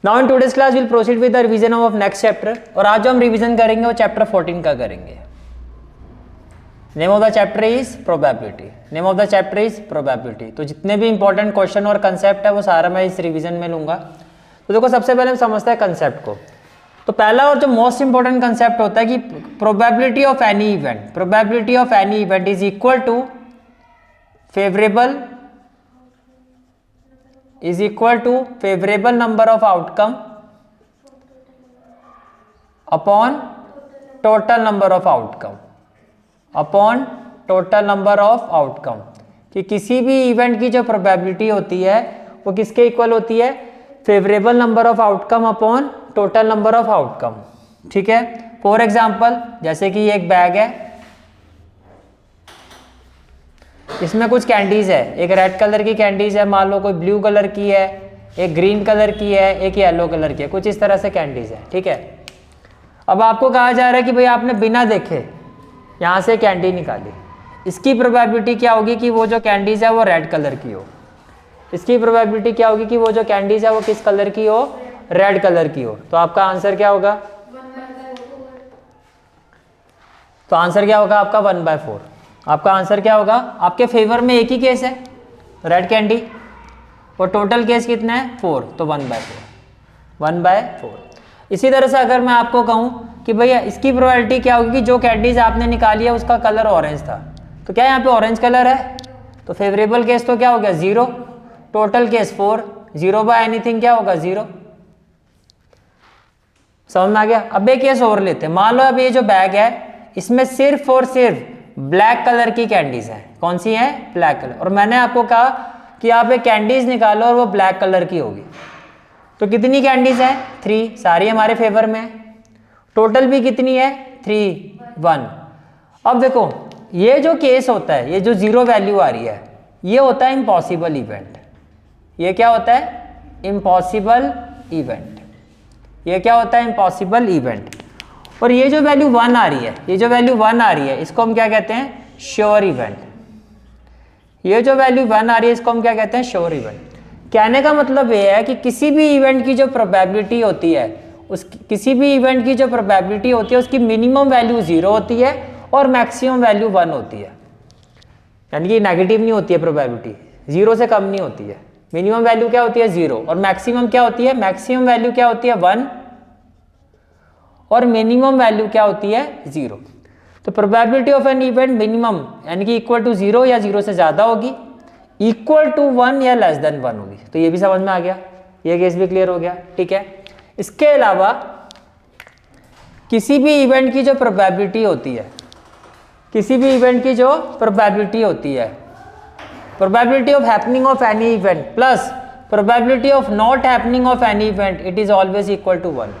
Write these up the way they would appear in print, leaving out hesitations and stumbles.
Now in today's class will proceed with the revision of next chapter. और आज जो हम रिवीजन करेंगे वो चैप्टर 14 का करेंगे। Name of the chapter is probability. Name of the chapter is probability. तो जितने भी इंपॉर्टेंट क्वेश्चन और कंसेप्ट है वो सारा मैं इस रिवीजन में लूंगा। तो देखो सबसे पहले हम समझते हैं कंसेप्ट को। तो पहला और जो मोस्ट इंपॉर्टेंट कंसेप्ट होता है कि probability of any event, probability of any event is equal to favourable number of outcome upon total number of outcome, upon total number of outcome. कि किसी भी इवेंट की जो प्रोबेबिलिटी होती है वो किसके इक्वल होती है? Favourable number of outcome upon total number of outcome. ठीक है। फॉर एग्जाम्पल जैसे कि ये एक बैग है, इसमें कुछ कैंडीज है, एक रेड कलर की कैंडीज है, मान लो कोई ब्लू कलर की है, एक ग्रीन कलर की है, एक येलो कलर की है, कुछ इस तरह से कैंडीज है। ठीक है। अब आपको कहा जा रहा है कि भाई आपने बिना देखे यहाँ से कैंडी निकाली, इसकी प्रोबेबिलिटी क्या होगी कि वो जो कैंडीज है वो रेड कलर की हो। इसकी प्रोबेबिलिटी क्या होगी कि वो जो कैंडीज है वो किस कलर की हो? रेड कलर की हो। तो आपका आंसर क्या होगा? तो आंसर क्या होगा आपका? 1/4। आपका आंसर क्या होगा? आपके फेवर में एक ही केस है, रेड कैंडी, और टोटल केस कितना है? 4। तो 1/4, 1/4। इसी तरह से अगर मैं आपको कहूँ कि भैया इसकी प्रोबेबिलिटी क्या होगी कि जो कैंडीज आपने निकाली है उसका कलर ऑरेंज था, तो क्या यहाँ पे ऑरेंज कलर है? तो फेवरेबल केस तो क्या हो गया? 0। Total case 4। 0 बाय एनीथिंग क्या होगा? 0। समझ में आ गया? अब एक केस और लेते हैं। मान लो अब ये जो बैग है इसमें सिर्फ और सिर्फ ब्लैक कलर की कैंडीज है। कौन सी है? Black colour. और मैंने आपको कहा कि आप एक कैंडीज निकालो और वो ब्लैक कलर की होगी। तो कितनी कैंडीज है? 3। सारी हमारे फेवर में है। टोटल भी कितनी है? 3, 1। अब देखो ये जो केस होता है, ये जो 0 वैल्यू आ रही है, ये होता है इम्पॉसिबल इवेंट। ये क्या होता है? Impossible event. ये क्या होता है? Impossible event. और ये जो वैल्यू 1 आ रही है, ये जो वैल्यू 1 आ रही है, इसको हम क्या कहते हैं? Sure event. ये जो वैल्यू 1 आ रही है इसको हम क्या कहते हैं? Sure event. कहने का मतलब ये है कि किसी भी इवेंट की जो प्रोबेबिलिटी होती है, किसी भी इवेंट की जो प्रोबेबिलिटी होती है उसकी मिनिमम वैल्यू 0 होती है और मैक्सिमम वैल्यू 1 होती है। यानी कि नेगेटिव नहीं होती है प्रोबेबिलिटी, 0 से कम नहीं होती है। मिनिमम वैल्यू क्या होती है? 0। और मैक्सिमम क्या होती है? मैक्सिमम वैल्यू क्या होती है? 1। और मिनिमम वैल्यू क्या होती है? 0। तो probability of an event minimum यानी कि इक्वल टू 0 या 0 से ज्यादा होगी, इक्वल टू 1 या लेस देन 1 होगी। तो ये भी समझ में आ गया, ये केस भी क्लियर हो गया। ठीक है। इसके अलावा किसी भी इवेंट की जो प्रोबेबिलिटी होती है, किसी भी इवेंट की जो प्रोबेबिलिटी होती है, probability of happening of any event plus probability of not happening of any event, it is always equal to 1।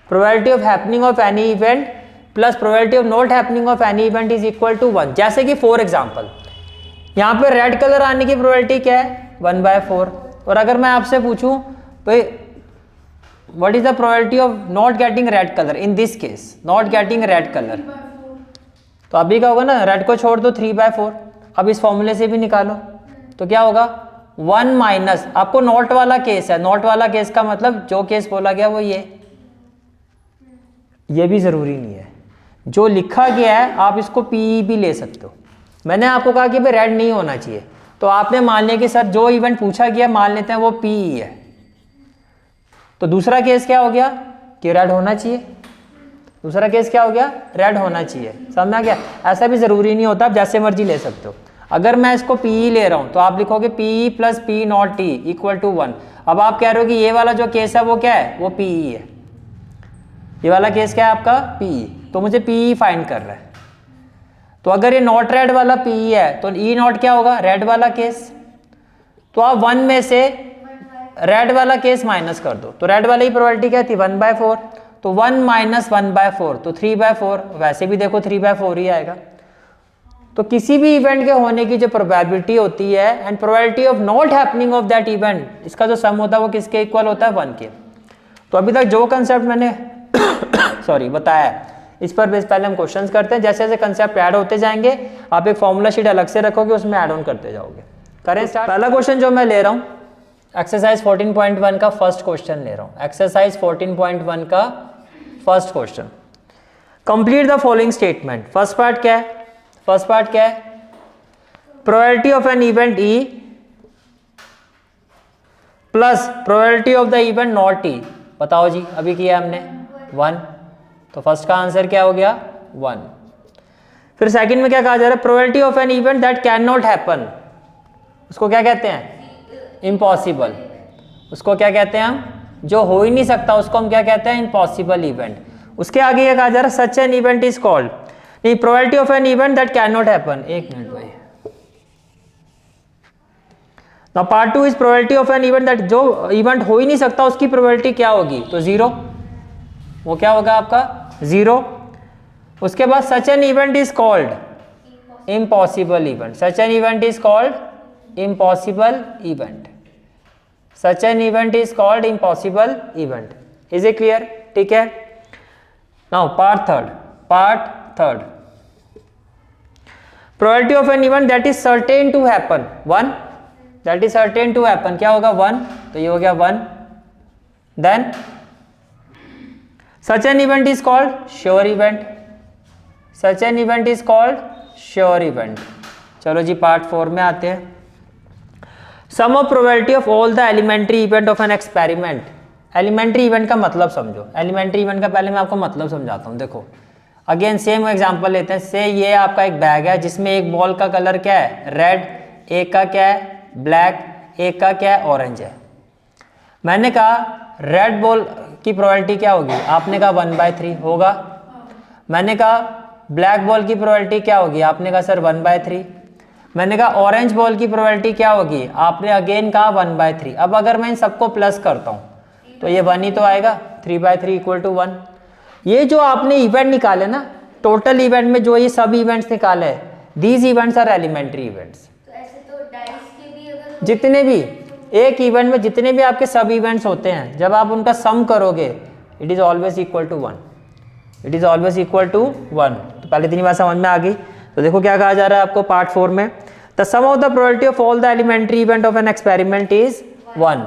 Probability of happening of any event plus probability of not happening of any event is equal to 1। जैसे कि for example यहाँ पे red colour आने की probability क्या है? 1/4। और अगर मैं आपसे पूछूं भाई what is the probability of not getting red colour in this case, not getting red colour, तो अभी क्या होगा ना? रेड को छोड़ दो, 3/4। अब इस फॉर्मूले से भी निकालो तो क्या होगा? 1 माइनस, आपको नॉट वाला केस है, नॉट वाला केस का मतलब जो केस बोला गया वो ये भी जरूरी नहीं है। जो लिखा गया है आप इसको पी भी ले सकते हो। मैंने आपको कहा कि भाई रेड नहीं होना चाहिए, तो आपने मान लिया कि सर जो इवेंट पूछा गया मान लेते हैं वो पी है। तो दूसरा केस क्या हो गया कि रेड होना चाहिए। दूसरा केस क्या हो गया? रेड होना चाहिए। समझ आ गया? ऐसा भी जरूरी नहीं होता, आप जैसे मर्जी ले सकते हो। अगर मैं इसको पी ले रहा हूं तो आप लिखोगे P plus P not T equal to 1। अब आप कह रहे हो कि ये वाला जो केस है वो क्या है? वो पी है। ये वाला केस क्या है आपका? पी। तो मुझे पी फाइंड कर रहा है। तो अगर ये नॉट रेड वाला पी है तो ई नॉट क्या होगा? रेड वाला केस। तो आप 1 में से रेड वाला केस माइनस कर दो, तो रेड वाली की प्रोबेबिलिटी क्या थी? 1/4। तो 1 माइनस 1/4 तो 3/4। वैसे भी देखो 3/4 ही आएगा। तो किसी भी इवेंट के होने की जो प्रोबेबिलिटी होती है and probability of not happening of that event, इसका जो सम होता है वो किसके इक्वल होता है? 1 के। तो अभी तक जो कंसेप्ट मैंने बताया है इस पर बेस पहले हम क्वेश्चंस करते हैं। जैसे जैसे कंसेप्ट ऐड होते जाएंगे आप एक फॉर्मूला शीट अलग से रखोगे, उसमें ऐड ऑन करते जाओगे। करें स्टार्ट। पहला क्वेश्चन जो मैं ले रहा हूं एक्सरसाइज 14.1 का फर्स्ट क्वेश्चन ले रहा हूं। एक्सरसाइज 14.1 का first question, complete the following statement. First part क्या है? फर्स्ट पार्ट क्या है? Probability of an event E plus probability of the event not E. बताओ जी, अभी किया हमने 1, तो फर्स्ट का आंसर क्या हो गया 1। फिर सेकंड में क्या कहा जा रहा है? Probability of an event that can not happen, उसको क्या कहते हैं? इम्पॉसिबल। उसको क्या कहते हैं हम? जो हो ही नहीं सकता उसको हम क्या कहते हैं? Impossible event. उसके आगे ये कहा जा रहा है such an event is called, नहीं, probability of an event that can not happen. एक मिनट भाई, now part 2 is probability of an event that, जो इवेंट हो ही नहीं सकता उसकी प्रोबेबिलिटी क्या होगी? तो 0, वो क्या होगा आपका 0। उसके बाद such an event is called impossible event. Such an event is called impossible event. Such an event is called impossible event. Is it clear? ठीक है। Now part third, probability of an event that is certain to happen 1, that is certain to happen क्या होगा 1, तो ये हो गया 1। Then such an event is called sure event. Such an event is called sure event. चलो जी part 4 में आते हैं। Sum of probability of all the elementary event of an experiment. Elementary event का मतलब समझो। एलिमेंट्री इवेंट का पहले मैं आपको मतलब समझाता हूँ। देखो अगेन सेम एग्जांपल लेते हैं। से ये आपका एक बैग है जिसमें एक बॉल का कलर क्या है? रेड, एक का क्या है? ब्लैक, एक का क्या है? ऑरेंज है। मैंने कहा रेड बॉल की प्रोबेबिलिटी क्या होगी? आपने कहा 1/3 होगा। मैंने कहा ब्लैक बॉल की प्रोबेबिलिटी क्या होगी? आपने कहा सर 1/3। मैंने कहा ऑरेंज बॉल की प्रोबेबिलिटी क्या होगी? आपने अगेन कहा 1/3। अब अगर मैं इन सबको प्लस करता हूँ तो ये 1 ही तो आएगा। 3/3 = 1। ये जो आपने इवेंट निकाले ना, टोटल इवेंट में जो ये सब इवेंट्स निकाले, these events are elementary events. तो ऐसे तो डाइस के भी अगर जितने भी एक इवेंट में जितने भी आपके सब इवेंट्स होते हैं, जब आप उनका सम करोगे it is always equal to 1। It is always equal to 1। तो पहले 3 बात समझ में आ गई। तो देखो क्या कहा जा रहा है आपको पार्ट 4 में, the sum of the probability of all the elementary event of an experiment is 1।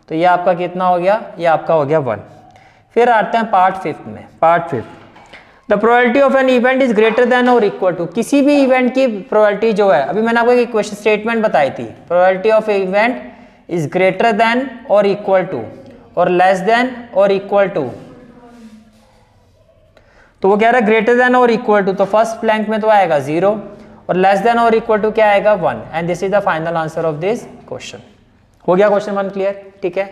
तो ये आपका कितना हो गया? ये आपका हो गया 1। फिर आते हैं पार्ट 5 में। Part 5, the probability of an event is greater than और इक्वल टू। किसी भी इवेंट की प्रोबेबिलिटी जो है, अभी मैंने आपको एक क्वेश्चन स्टेटमेंट बताई थी, probability of event is greater than और इक्वल टू और लेस देन और इक्वल टू। तो वो कह रहा है ग्रेटर देन और इक्वल टू, तो फर्स्ट ब्लैंक में तो आएगा 0 और लेस देन और इक्वल टू क्या आएगा 1। And this is the final answer of this question. हो गया क्वेश्चन 1 क्लियर? ठीक है।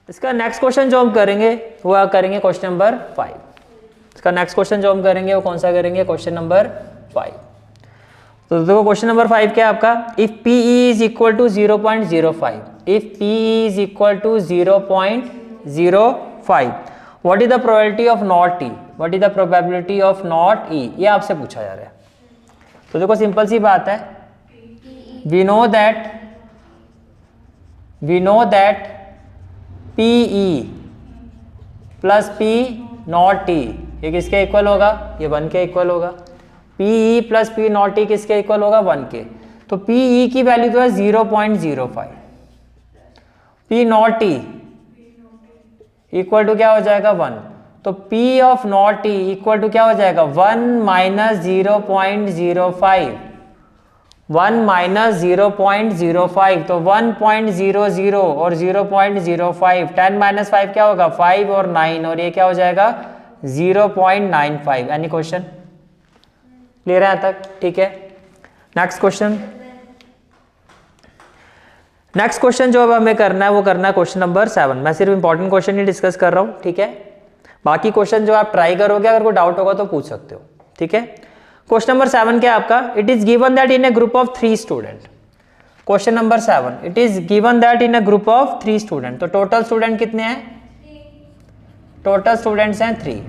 इसका नेक्स्ट क्वेश्चन जो हम करेंगे वो करेंगे क्वेश्चन नंबर 5। इसका नेक्स्ट क्वेश्चन जो हम करेंगे वो कौन सा करेंगे? Question number 5। तो देखो क्वेश्चन नंबर 5 क्या है आपका? If P is equal to 0.05, if P is equal to 0.05, what is the probability of not E? What is the probability of not E? ये आपसे पूछा जा रहा है। तो देखो सिंपल सी बात है, we know that PE plus P not E ये किसके इक्वल होगा? ये 1 के इक्वल होगा। PE plus P not E किसके इक्वल होगा? 1 के। तो PE की वैल्यू तो है 0.05, P not E equal to क्या हो जाएगा? 1। तो P of not E equal to क्या हो जाएगा? 1 माइनस 0.05, 1 माइनस 0.05, तो 1.00 और 0.05, 10 माइनस 5 क्या होगा? 5 और 9, और ये क्या हो जाएगा? 0.95। Any question? क्लियर है यहाँ तक? ठीक है। Next question. नेक्स्ट क्वेश्चन जो अब हमें करना है वो करना है क्वेश्चन नंबर 7। मैं सिर्फ इंपॉर्टेंट क्वेश्चन ही डिस्कस कर रहा हूँ, ठीक है। बाकी क्वेश्चन जो आप ट्राई करोगे, अगर कोई डाउट होगा तो पूछ सकते हो, ठीक है। क्वेश्चन नंबर 7 क्या है आपका? It is given that in a group of 3 student. Question number 7, it is given that in a group of 3 student. तो टोटल स्टूडेंट कितने हैं? टोटल स्टूडेंट्स हैं 3।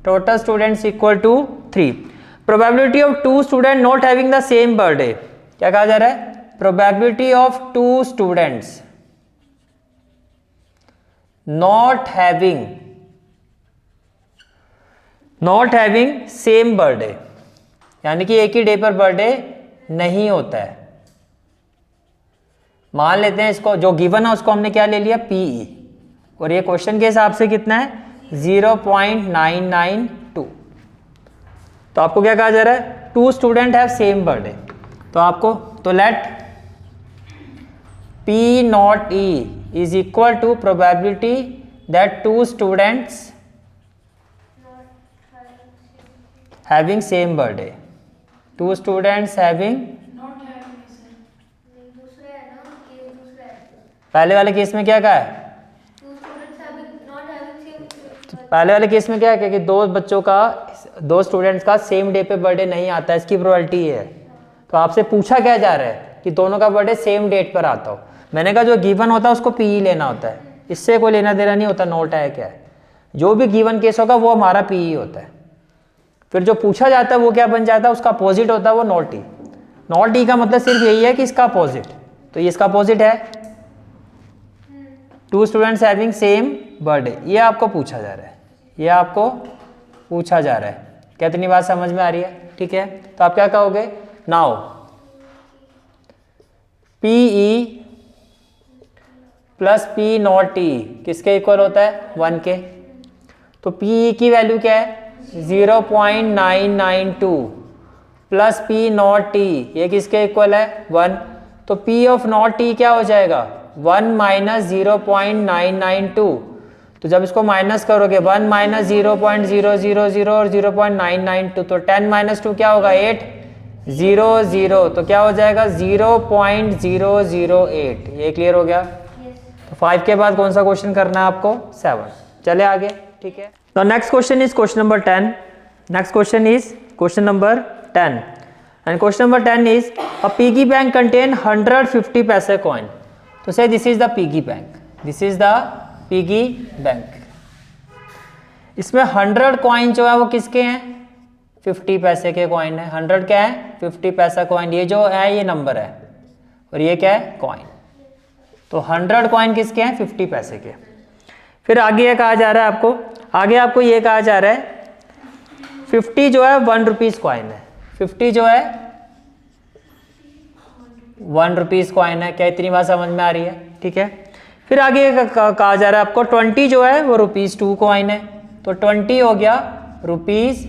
Total students equal to 3। Probability of 2 student not having the same birthday. क्या कहा जा रहा है? Probability of 2 students not having same birthday, यानी कि एक ही डे पर बर्थडे नहीं होता है। मान लेते हैं इसको, जो गिवन है उसको हमने क्या ले लिया, पीई, और ये क्वेश्चन के हिसाब से कितना है 0.992। तो आपको क्या कहा जा रहा है, 2 स्टूडेंट हैव सेम बर्थडे। तो आपको तो let P not E is equal to probability that 2 students having same birthday, 2 students having, दूसरा है ना, केस दूसरा है। पहले वाले केस में क्या कहा है, Two students not having same. पहले वाले केस में क्या है कि 2 बच्चों का, 2 स्टूडेंट्स का सेम डे पे बर्थडे नहीं आता, इसकी प्रोबेबिलिटी है। तो आपसे पूछा क्या जा रहा है कि दोनों का बर्थडे सेम डेट पर आता हो। मैंने कहा जो गिवन होता है उसको पीई लेना होता है, इससे कोई लेना देना नहीं होता, नोट है क्या है, जो भी गिवन केस होगा वो हमारा पीई होता है। फिर जो पूछा जाता है वो क्या बन जाता है, उसका अपोजिट होता है वो नॉट ई। नॉट ई का मतलब सिर्फ यही है कि इसका अपोजिट, तो ये इसका अपोजिट है 2 स्टूडेंट्स हैविंग सेम बर्थडे, ये आपको पूछा जा रहा है, ये आपको पूछा जा रहा है। कितनी बात समझ में आ रही है, ठीक है। तो आप क्या कहोगे, now P E plus P not E किसके इक्वल होता है, 1 के। तो पीई की वैल्यू क्या है 0.992 प्लस पी नॉट टी, ये किसके इक्वल है 1। तो पी ऑफ नॉट टी क्या हो जाएगा 1 माइनस 0.992। तो जब इसको माइनस करोगे 1 माइनस 0.000 और 0.992, तो 10 माइनस 2 क्या होगा 800, तो क्या हो जाएगा 0.008। ये क्लियर हो गया। तो 5 के बाद कौन सा क्वेश्चन करना है आपको, 7। चले आगे, ठीक है। The next question is question number 10. Next question is question number 10. And question number 10 is a piggy bank contain 150 paise coin. So say this is the piggy bank. This is the piggy bank. इसमें 100 coin जो है वो किसके हैं, 50 पैसे के coin है। 100 क्या है 50 पैसा कॉइन, ये जो है ये नंबर है और ये क्या है कॉइन। तो 100 कॉइन किसके हैं 50 पैसे के। फिर आगे ये कहा जा रहा है आपको, आगे आपको ये कहा जा रहा है 50 जो है 1 रुपीज कॉइन है, 50 जो है 1 रुपीज कॉइन है। क्या इतनी बात समझ में आ रही है, ठीक है। फिर आगे कहा जा रहा है आपको 20 जो है वो ₹2 कॉइन है। तो 20 हो गया रुपीज,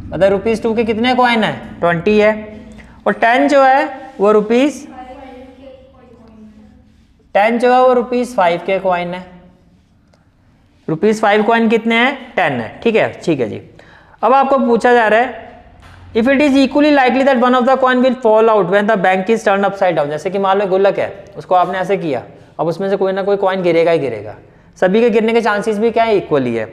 मतलब ₹2 के कितने कॉइन है 20 है। और 10 जो है वो ₹10 जो है वो ₹5 के कॉइन है। ₹5 कॉइन कितने हैं 10 है, ठीक है, ठीक है जी। अब आपको पूछा जा रहा है if it is equally likely that one of the coin will fall out when the bank is turn upside down. जैसे कि मान लो गुल्लक है, उसको आपने ऐसे किया, अब उसमें से कोई ना कोई कॉइन गिरेगा ही गिरेगा, सभी के गिरने के चांसेस भी क्या है इक्वली है।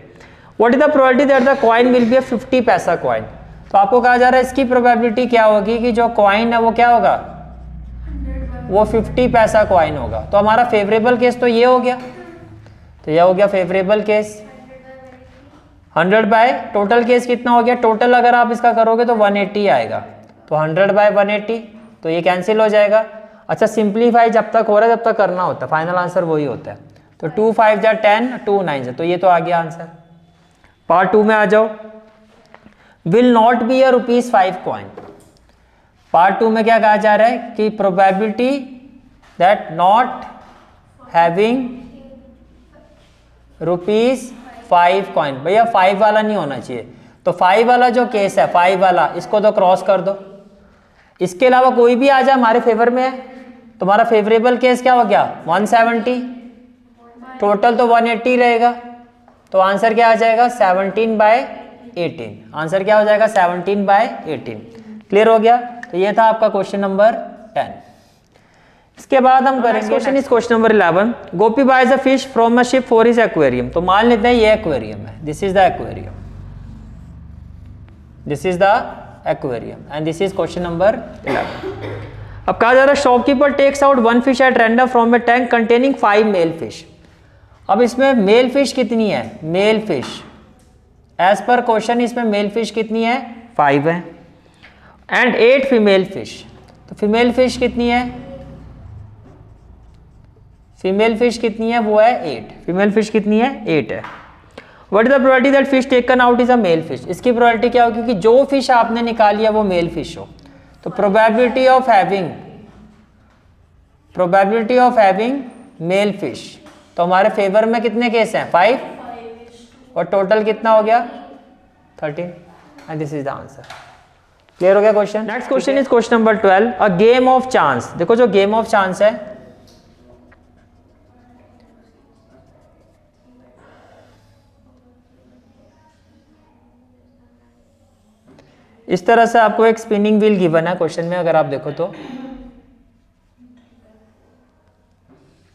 What is the probability that the coin will be a 50 पैसा कॉइन। तो आपको कहा जा रहा है इसकी प्रोबेबिलिटी क्या होगी कि जो कॉइन है वो क्या होगा, वो 50 पैसा कॉइन होगा। तो हमारा फेवरेबल केस तो ये हो गया, तो यह हो गया favourable case 100 by, total case कितना हो गया, टोटल अगर आप इसका करोगे तो 180 आएगा। तो 100 बाय 180, तो ये कैंसिल हो जाएगा। अच्छा सिंप्लीफाई जब तक हो रहा है जब तक करना होता है, फाइनल आंसर वही होता है। तो 2 5 जा 10, 2 9 जा, तो ये तो आ गया आंसर। पार्ट 2 में आ जाओ, will not be a ₹5 coin. Part 2 में क्या कहा जा रहा है कि probability that not having ₹5 coin. भैया 5 वाला नहीं होना चाहिए, तो 5 वाला जो केस है 5 वाला इसको तो क्रॉस कर दो, इसके अलावा कोई भी आ जाए हमारे फेवर में है। तुम्हारा फेवरेबल केस क्या हो गया 170, टोटल तो 180 रहेगा। तो आंसर क्या आ जाएगा 17/18। आंसर क्या हो जाएगा 17/18। क्लियर हो गया। तो ये था आपका क्वेश्चन नंबर 10। इसके बाद हम करेंगे question is question number 11। Gopi buys a fish from a ship for his aquarium. तो मान लेते हैं ये एक्वेरियम है, this is the aquarium, this is the aquarium and this is question number 11। अब कहा जा रहा है shopkeeper takes out 1 fish at random from a tank containing 5 male fish. अब इसमें मेल फिश कितनी है, मेल फिश एज पर क्वेश्चन इसमें मेल फिश कितनी है 5 है एंड 8 फीमेल फिश। तो फीमेल फिश कितनी है, फीमेल फिश कितनी है वो है 8, फीमेल फिश कितनी है 8 है। What is the probability that fish taken out is a male fish. इसकी प्रोबेबिलिटी क्या होगी कि जो फिश आपने निकाली है वो मेल फिश हो। तो probability of having probability of having male fish, तो हमारे फेवर में कितने केस हैं 5 और टोटल कितना हो गया 13 and this is the answer. Clear हो गया question. Next question is question number 12, a game of chance. देखो जो गेम ऑफ चांस है, इस तरह से आपको एक स्पिनिंग व्हील गिवन है क्वेश्चन में, अगर आप देखो तो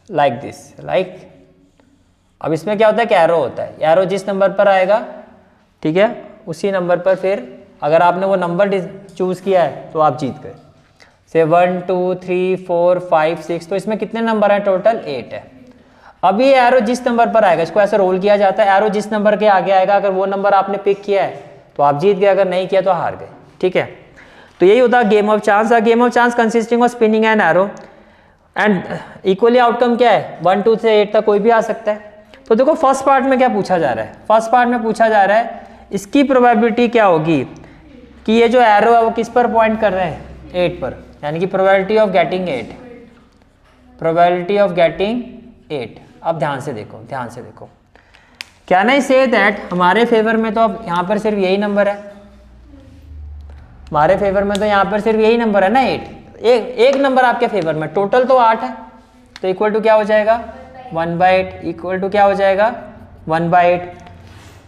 लाइक दिस, लाइक। अब इसमें क्या होता है कि एरो होता है, एरो जिस नंबर पर आएगा, ठीक है, उसी नंबर पर फिर अगर आपने वो नंबर चूज किया है तो आप जीत गए। से 1 2 3 4 5 6, तो इसमें कितने नंबर हैं टोटल 8 है। अब ये एरो जिस नंबर पर आएगा, इसको ऐसे रोल किया जाता है, एरो जिस नंबर के आगे आएगा, अगर वो नंबर आपने पिक किया है तो आप जीत गए, अगर नहीं किया तो हार गए, ठीक है। तो यही होता है game of chance. Game of chance consisting of spinning and arrow and equally outcome क्या है 1 2 से 8 तक कोई भी आ सकता है। तो देखो फर्स्ट पार्ट में क्या पूछा जा रहा है, फर्स्ट पार्ट में पूछा जा रहा है इसकी प्रोबेबिलिटी क्या होगी कि ये जो एरो है वो किस पर पॉइंट कर रहे हैं 8 पर, यानी कि probability of getting 8, probability of getting 8। अब ध्यान से देखो, ध्यान से देखो, कैन आई से दैट हमारे फेवर में तो अब यहाँ पर सिर्फ यही नंबर है, हमारे फेवर में तो यहाँ पर सिर्फ यही नंबर है ना 8, एक नंबर आपके फेवर में, टोटल तो 8 है, तो इक्वल टू क्या हो जाएगा 1/8, इक्वल टू क्या हो जाएगा 1/8।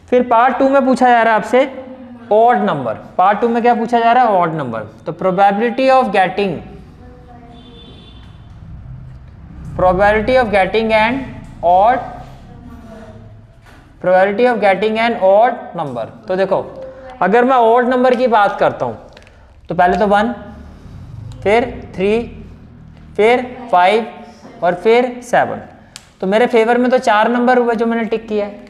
फिर पार्ट 2 में पूछा जा रहा है आपसे ऑड नंबर, पार्ट 2 में क्या पूछा जा रहा है ऑड नंबर, तो probability of getting and odd, probability of getting an odd number. तो देखो अगर मैं ऑड नंबर की बात करता हूं तो पहले तो 1, फिर 3, फिर 5 और फिर 7, तो मेरे फेवर में तो 4 नंबर हुए जो मैंने टिक किया है,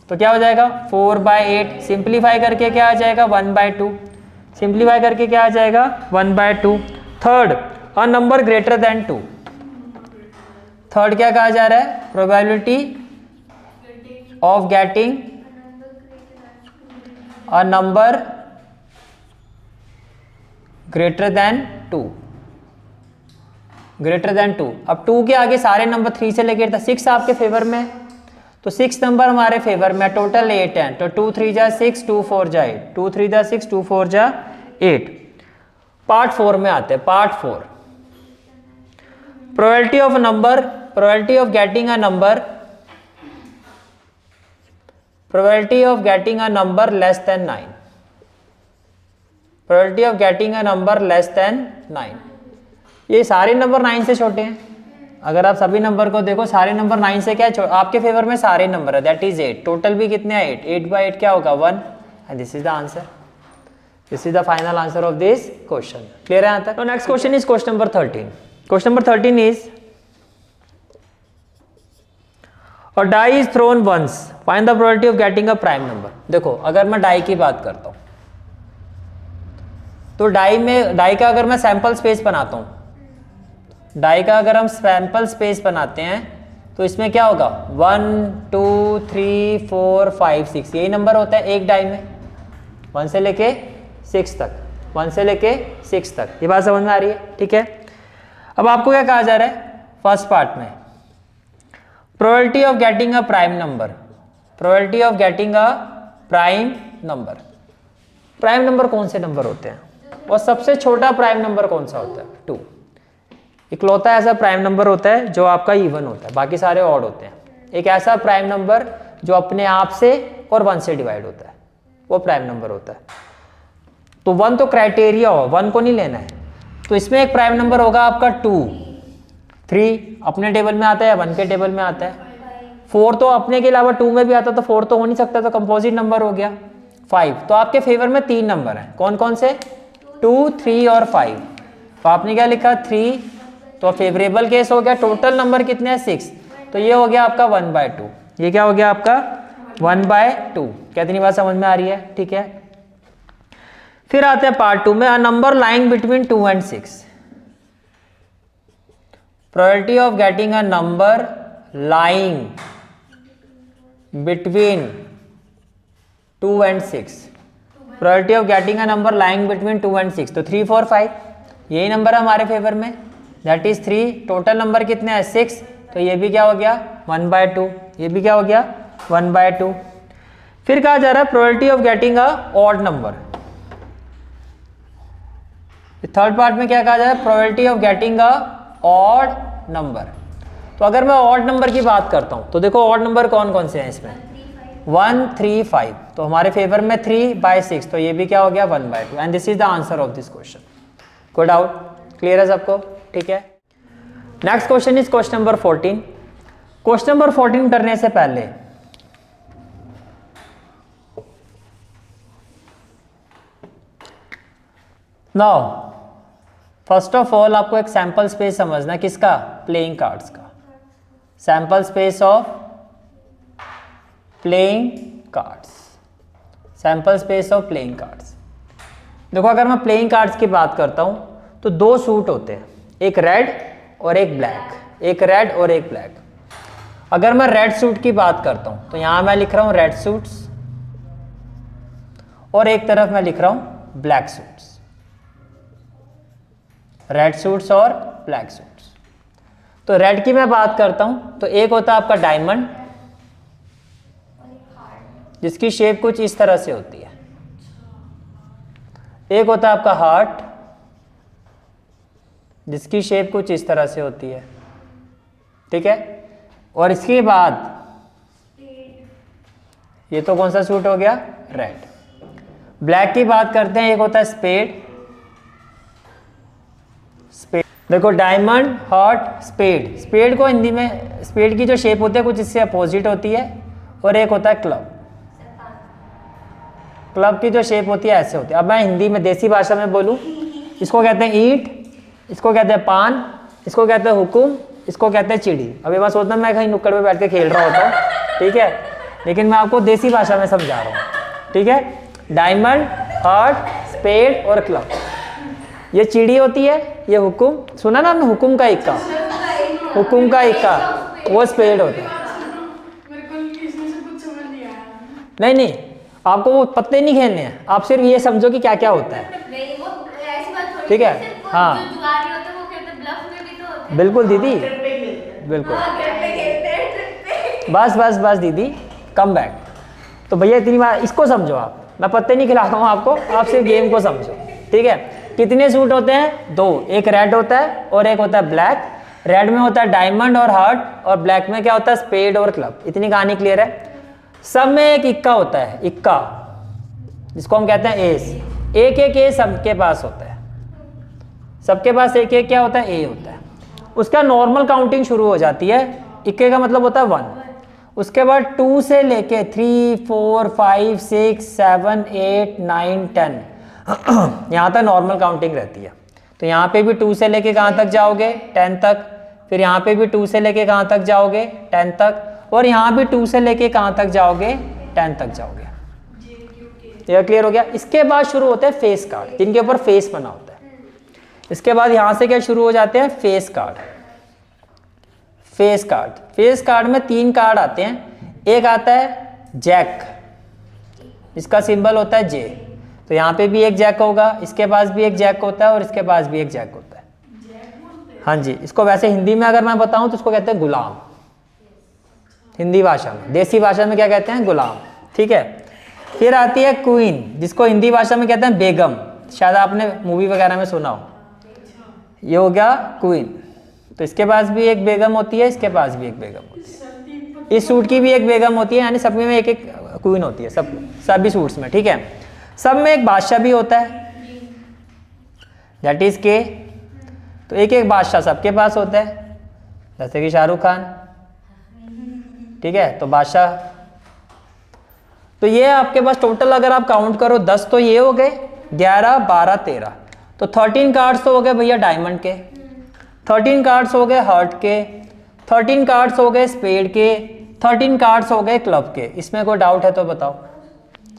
तो क्या हो जाएगा 4/8, सिंप्लीफाई करके क्या आ जाएगा 1/2, सिंप्लीफाई करके क्या आ जाएगा 1/2। Third a number greater than 2, third क्या कहा जा रहा है probability of getting a number greater than 2, greater than 2। अब 2 के आगे सारे नंबर 3 से लेकर 6 आपके फेवर में, तो 6 नंबर हमारे फेवर में, टोटल 8 है, तो 2 3 जा 6, 2 4 जा 8, 2 3 जा 6, 2 4 जा 8। पार्ट 4 में आते हैं, part 4, probability of number, probability of getting a number, probability of getting a number less than 9, probability of getting a number less than 9। ये सारे नंबर 9 से छोटे हैं, अगर आप सभी नंबर को देखो सारे नंबर 9 से क्या है, आपके फेवर में सारे नंबर है, दैट इज 8, टोटल भी कितने हैं 8, 8/8 क्या होगा 1, and this is the answer, this is the final answer of this question. Clear है यहाँ तक। तो next question is question number 13। Question number 13 is और die is thrown once, find the probability of getting a prime number. देखो अगर मैं die की बात करता हूं तो डाई का अगर मैं सैंपल स्पेस बनाता हूं, डाई का अगर हम सैंपल स्पेस बनाते हैं तो इसमें क्या होगा 1 2 3 4 5 6, यही नंबर होता है एक डाई में, 1 से लेके 6 तक, 1 से लेके 6 तक। ये बात समझ में आ रही है, ठीक है। अब आपको क्या कहा जा रहा है फर्स्ट पार्ट में, probability of getting a prime number, probability of getting a prime number. Prime number कौन से नंबर होते हैं, और सबसे छोटा प्राइम नंबर कौन सा होता है 2, इकलौता ऐसा प्राइम नंबर होता है जो आपका इवन होता है, बाकी सारे ऑड होते हैं। एक ऐसा प्राइम नंबर जो अपने आप से और 1 से डिवाइड होता है, वो प्राइम नंबर होता है। तो 1 तो क्राइटेरिया हो, 1 को नहीं लेना है, तो इसमें एक प्राइम नंबर होगा आपका 2, 3 अपने टेबल में आता है, 1 के टेबल में आता है, 4 तो अपने के अलावा 2 में भी आता, तो 4 तो हो नहीं सकता, तो कंपोजिट नंबर हो गया 5। तो आपके फेवर में 3 नंबर हैं, कौन कौन से 2 3 और 5। तो आपने क्या लिखा 3, तो फेवरेबल केस हो गया, टोटल नंबर कितने हैं 6, तो ये हो गया आपका 1/2, ये क्या हो गया आपका 1/2। कितनी बात समझ में आ रही है, ठीक है। फिर आते हैं पार्ट 2 में, a number lying between 2 and 6, probability of getting a number lying between 2 and 6, probability of getting a number lying between 2 and 6, तो 3 4 5 यही नंबर है हमारे फेवर में, दैट इज 3, टोटल नंबर कितने हैं 6, तो ये भी क्या हो गया 1/2, ये भी क्या हो गया 1/2। फिर कहा जा रहा है probability of getting a odd number. Third part में क्या कहा जा रहा है, probability of getting a odd number. तो अगर मैं ऑड नंबर की बात करता हूं तो देखो ऑड नंबर कौन कौन से हैं इसमें, 1 3 5, तो हमारे फेवर में 3/6, तो ये भी क्या हो गया 1/2, and this is the answer of this question. कोई डाउट, क्लियर है सबको, ठीक है। Next question is question number 14। Question number 14 करने से पहले नाउ फर्स्ट ऑफ ऑल आपको एक सैंपल स्पेस समझना, किसका, प्लेइंग कार्ड्स का, sample space of playing cards, sample space of playing cards. देखो अगर मैं प्लेइंग कार्ड्स की बात करता हूं तो 2 सूट होते हैं, एक रेड और एक ब्लैक, एक रेड और एक ब्लैक। अगर मैं रेड सूट की बात करता हूं तो यहां मैं लिख रहा हूं रेड सूट्स और एक तरफ मैं लिख रहा हूं ब्लैक सूट्स, रेड सूट्स और ब्लैक सूट्स। तो रेड की मैं बात करता हूं तो एक होता है आपका डायमंड जिसकी शेप कुछ इस तरह से होती है, एक होता है आपका हार्ट जिसकी शेप कुछ इस तरह से होती है, ठीक है। और इसके बाद ये तो कौन सा सूट हो गया, रेड। ब्लैक की बात करते हैं, एक होता है स्पेड, स्पेड देखो डायमंड हार्ट स्पेड, स्पेड को हिंदी में स्पेड की जो शेप होती है कुछ इससे अपोजिट होती है, और एक होता है क्लब, क्लब की जो शेप होती है ऐसे होती है। अब मैं हिंदी में देसी भाषा में बोलूं, इसको कहते हैं ईंट, इसको कहते हैं पान, इसको कहते हैं हुकुम, इसको कहते हैं चिड़ी। अभी मैं सोचता मैं कहीं नुक्कड़ पे बैठ के खेल रहा होता हूँ, ठीक है, लेकिन मैं आपको देसी भाषा में समझा रहा हूँ, ठीक है। डायमंड हार्ट स्पेड और क्लब, ये चिड़ी होती है, ये हुकुम, सुना ना आपने हुकुम का इक्का, हुकुम का इक्का वो स्पेड होता है। नहीं नहीं, आपको वो पत्ते नहीं खेलने हैं, आप सिर्फ ये समझो कि क्या क्या होता है, ठीक है। हाँ बिल्कुल दीदी, बिल्कुल, बस बस बस दीदी, कम बैक। तो भैया इतनी बार इसको समझो आप, मैं पत्ते नहीं खिला रहा हूँ आपको, आप सिर्फ गेम को समझो, ठीक है। कितने सूट होते हैं, 2, एक रेड होता है और एक होता है ब्लैक। रेड में होता है डायमंड और हार्ट और ब्लैक में क्या होता है, स्पेड और क्लब। इतनी कहानी क्लियर है। सब में एक इक्का होता है, इक्का जिसको हम कहते हैं एस, एक एक ए सबके पास होता है, सबके पास एक एक क्या होता है, ए होता है। उसका नॉर्मल काउंटिंग शुरू हो जाती है, इक्के का मतलब होता है 1, उसके बाद 2 से लेके 3 4 5 6 7 8 9 10 यहाँ तक नॉर्मल काउंटिंग रहती है। तो यहाँ पे भी 2 से लेके कहाँ तक जाओगे, 10 तक, फिर यहाँ पे भी 2 से लेके कहाँ तक जाओगे, 10 तक, और यहाँ भी 2 से लेके कहाँ तक जाओगे, 10 तक जाओगे। ये क्लियर हो गया। इसके बाद शुरू होते हैं फेस कार्ड, जिनके ऊपर फेस बना होता है। इसके बाद यहाँ से क्या शुरू हो जाते हैं, face card. Face card, face card में 3 कार्ड आते हैं। एक आता है जैक, इसका सिंबल होता है जे, तो यहाँ पे भी एक जैक होगा, इसके पास भी एक जैक होता है और इसके पास भी एक जैक होता है। हाँ जी, इसको वैसे हिंदी में अगर मैं बताऊं तो इसको कहते हैं गुलाम, हिंदी भाषा में। देसी भाषा में क्या कहते हैं, गुलाम, ठीक है। फिर आती है क्वीन, जिसको हिंदी भाषा में कहते हैं बेगम, शायद आपने मूवी वगैरह में सुना हो। ये हो गया क्वीन, तो इसके पास भी एक बेगम होती है, इसके पास भी एक बेगम होती है, इस सूट की भी एक बेगम होती है, यानी सब में एक एक क्वीन होती है, सभी सूट्स में, ठीक है। सब में एक बादशाह भी होता है, दैट इज के। तो एक एक बादशाह सबके पास होता है, जैसे कि शाहरुख खान, ठीक है। तो बादशाह, तो ये आपके पास टोटल अगर आप काउंट करो 10 तो ये हो गए, 11 12 13, तो 13 कार्ड्स तो हो गए भैया डायमंड के, 13 कार्ड्स हो गए हार्ट के, 13 कार्ड्स हो गए स्पेड के, 13 कार्ड्स हो गए क्लब के। इसमें कोई डाउट है तो बताओ,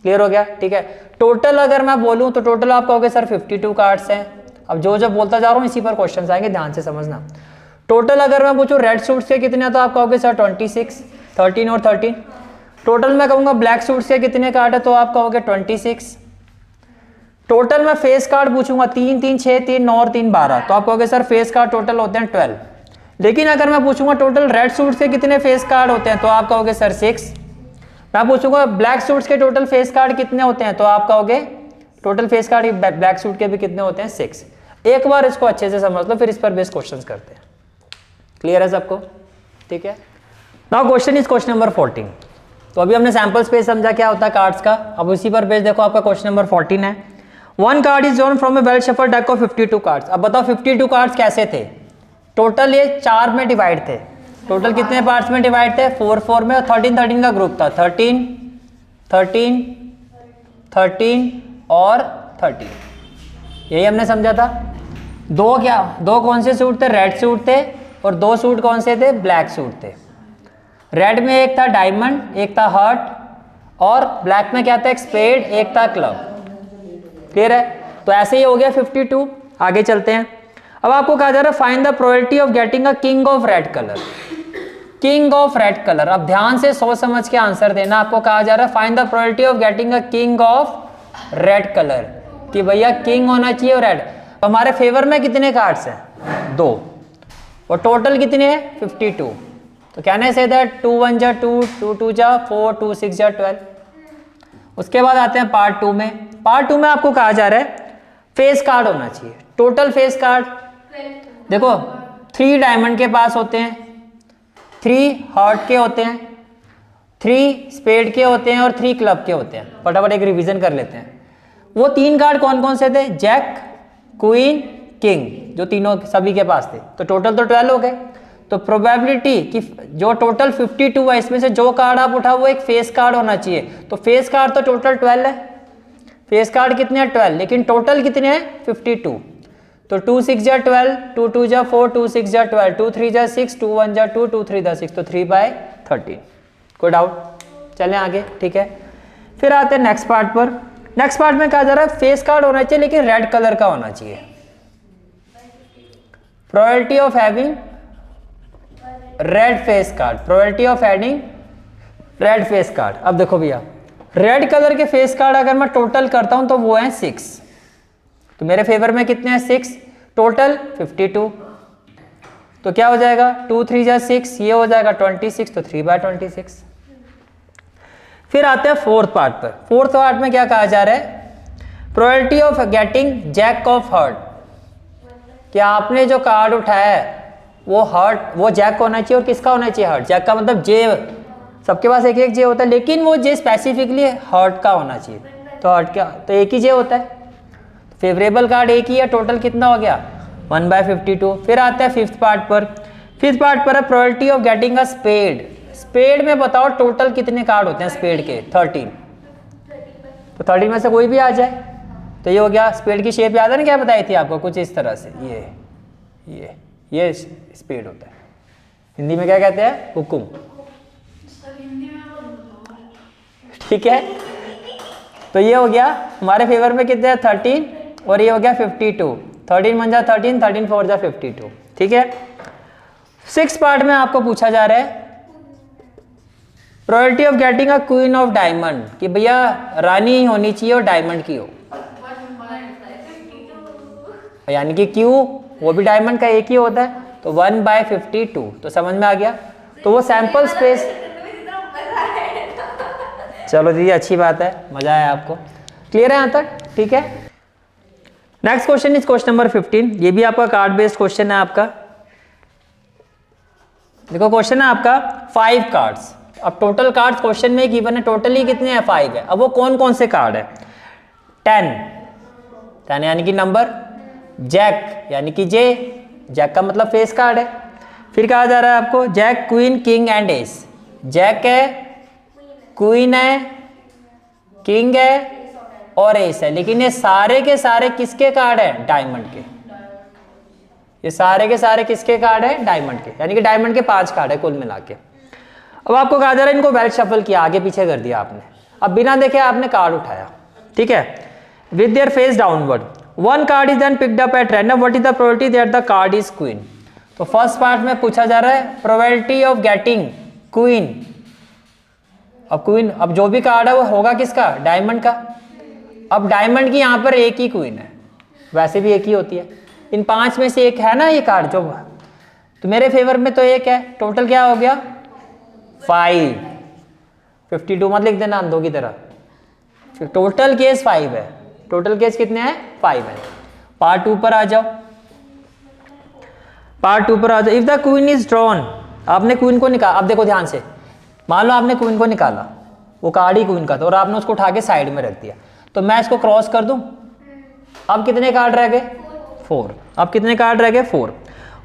क्लियर हो गया, ठीक है। टोटल अगर मैं बोलूं तो टोटल आप कहोगे सर 52 कार्ड्स हैं। अब जो जो बोलता जा रहा हूं इसी पर क्वेश्चंस आएंगे, ध्यान से समझना। टोटल अगर मैं पूछूं रेड सूट्स के कितने तो आप कहोगे सर 26, 13 और 13। टोटल मैं कहूंगा ब्लैक सूट्स के कितने कार्ड है तो आप कहोगे 26। टोटल मैं फेस कार्ड पूछूंगा 3 3 6 3 9 और 3 12, तो आप कहोगे सर फेस कार्ड टोटल होते हैं 12। लेकिन अगर मैं पूछूंगा टोटल रेड सूट के कितने फेस कार्ड होते हैं, तो आप कहोगे सर 6। मैं पूछूंगा ब्लैक सूट्स के टोटल फेस कार्ड कितने होते हैं, तो आप कहोगे total face card black suit के भी कितने होते हैं 6। एक बार इसको अच्छे से समझ लो, फिर इस पर बेस्ड क्वेश्चंस करते हैं। क्लियर है सबको? ठीक है। Now question is question number 14। तो अभी हमने सैंपल स्पेस समझा क्या होता है कार्ड्स का, अब उसी पर बेस्ड देखो आपका क्वेश्चन नंबर 14 है। One card is drawn from A well shuffle deck of 52 cards. अब बताओ 52 कार्ड्स कैसे थे? टोटल ये 4 में डिवाइड थे। टोटल कितने पार्ट्स में डिवाइड थे? 4 4 में, और 13 13 का ग्रुप था। 13 13 13 और 13, यही हमने समझा था। दो कौन से सूट थे? रेड सूट थे, और 2 सूट कौन से थे? ब्लैक सूट थे। रेड में एक था डायमंड, एक था हार्ट, और ब्लैक में क्या था? एक स्पेड, एक था क्लब। क्लियर है? तो ऐसे ही हो गया 52। आगे चलते हैं। अब आपको कहा जा रहा है find the probability of getting a king of red colour. King of red colour. अब ध्यान से सोच समझ के आंसर देना। आपको कहा जा रहा है find the probability of getting a king of red colour, कि भैया किंग होना चाहिए और रेड। तो हमारे फेवर में कितने कार्ड्स हैं? 2, और टोटल कितने हैं? 52। तो कहने से दैट 2 1 जा 2, 2 2 जा 4, 2 6 जा 12। उसके बाद आते हैं पार्ट 2 में। पार्ट 2 में आपको कहा जा रहा है फेस कार्ड होना चाहिए। टोटल फेस कार्ड देखो 3 डायमंड के पास होते हैं, 3 हार्ट के होते हैं, 3 स्पेड के होते हैं, और 3 क्लब के होते हैं। फटाफट एक रिवीजन कर लेते हैं। वो 3 कार्ड कौन कौन से थे? जैक, क्वीन, किंग, जो तीनों सभी के पास थे। तो टोटल तो 12 हो गए। तो प्रोबेबिलिटी कि जो टोटल 52 है, इसमें से जो कार्ड आप उठाओ वो एक फेस कार्ड होना चाहिए। तो फेस कार्ड तो टोटल 12 है। फेस कार्ड कितने हैं? 12, लेकिन टोटल कितने हैं? 52। तो 2 6 जा 12, 2 2 जा 4, 2 6 जा 12, 2 3 जा 6, 2 1 जा 2, 2 3 जा 6, तो 3/13। कोई डाउट? चलें आगे। ठीक है, फिर आते हैं नेक्स्ट पार्ट पर। नेक्स्ट पार्ट में कहा जा रहा है फेस कार्ड होना चाहिए, लेकिन रेड कलर का होना चाहिए। Probability of having red face card, probability of having red face card. अब देखो भैया, रेड कलर के फेस कार्ड अगर मैं टोटल करता हूं तो वो है 6। तो मेरे फेवर में कितने हैं? 6, टोटल 52। तो क्या हो जाएगा? 2 3 जा 6, ये हो जाएगा 26, तो 3/26। फिर आते हैं फोर्थ पार्ट पर। फोर्थ पार्ट में क्या कहा जा रहा है? Probability of getting jack of heart. क्या आपने जो कार्ड उठाया है वो हार्ट, वो जैक होना चाहिए, और किसका होना चाहिए? हार्ट। जैक का मतलब जे, सबके पास एक एक जे होता है, लेकिन वो जे स्पेसिफिकली हार्ट का होना चाहिए। तो हार्ट का तो एक ही जे होता है। फेवरेबल कार्ड एक ही है। टोटल कितना हो गया? 1/52। फिर आता है फिफ्थ पार्ट पर। फिफ्थ पार्ट पर है probability of getting a spade. Spade में बताओ टोटल कितने कार्ड होते हैं स्पेड के? 13। तो 13 में से कोई भी आ जाए तो ये हो गया। स्पेड की शेप याद है ना, क्या बताई थी आपको? कुछ इस तरह से ये स्पेड होता है। हिंदी में क्या कहते हैं? हुकुम। ठीक है, तो ये हो गया हमारे फेवर में कितने हैं? 13, और ये हो गया 52। 13 1 जा 13, 13 4 जा 52। ठीक है, 6 पार्ट में आपको पूछा जा रहा है probability of getting a queen of diamond, कि भैया रानी ही होनी चाहिए और डायमंड की हो, यानी कि क्यू वो भी डायमंड का एक ही होता है। तो 1/52। तो समझ में आ गया? तो वो सैंपल स्पेस, चलो दीदी अच्छी बात है, मजा आया आपको। क्लियर है यहाँ तक? ठीक है, next question is question number 15। ये भी आपका कार्ड बेस्ड क्वेश्चन है आपका। देखो क्वेश्चन है आपका 5 कार्ड्स। अब टोटल कार्ड्स क्वेश्चन में गिवन है, टोटल ही कितने हैं? 5 है। अब वो कौन कौन से कार्ड है? 10 यानी कि नंबर, जैक यानी कि जे, जैक का मतलब फेस कार्ड है। फिर कहा जा रहा है आपको jack, queen, king and ace. Jack है, क्वीन है, किंग है और एस है, लेकिन ये सारे के सारे किसके कार्ड है? डायमंड के। ये सारे के सारे किसके कार्ड है? डायमंड के, यानी कि डायमंड के 5 कार्ड है कुल मिला के। अब आपको कहा जा रहा है इनको वेल शफल किया, आगे पीछे कर दिया आपने। अब बिना देखे आपने कार्ड उठाया, ठीक है, with their face downward. One card is then picked up at random, what is the probability that the card is queen. तो फर्स्ट पार्ट में पूछा जा रहा है प्रोबेबिलिटी ऑफ गेटिंग क्वीन। अब क्वीन, अब जो भी कार्ड है वो होगा किसका? डायमंड का। अब डायमंड की यहाँ पर एक ही क्वीन है, वैसे भी एक ही होती है, इन 5 में से एक है ना ये कार्ड जो, तो मेरे फेवर में तो एक है, टोटल क्या हो गया 5, 52 मत लिख देना अंधों की तरह, टोटल केस 5 है, टोटल केस कितने हैं 5 है। पार्ट 2 पर आ जाओ, पार्ट 2 पर आ जाओ। If the queen is drawn, आपने क्वीन को निकाला, अब देखो ध्यान से, मान लो आपने क्वीन को निकाला, वो कार्ड ही क्वीन का था और आपने उसको उठा के साइड में रख दिया, तो मैं इसको क्रॉस कर दूं, अब कितने कार्ड रह गए 4, अब कितने कार्ड रह गए 4।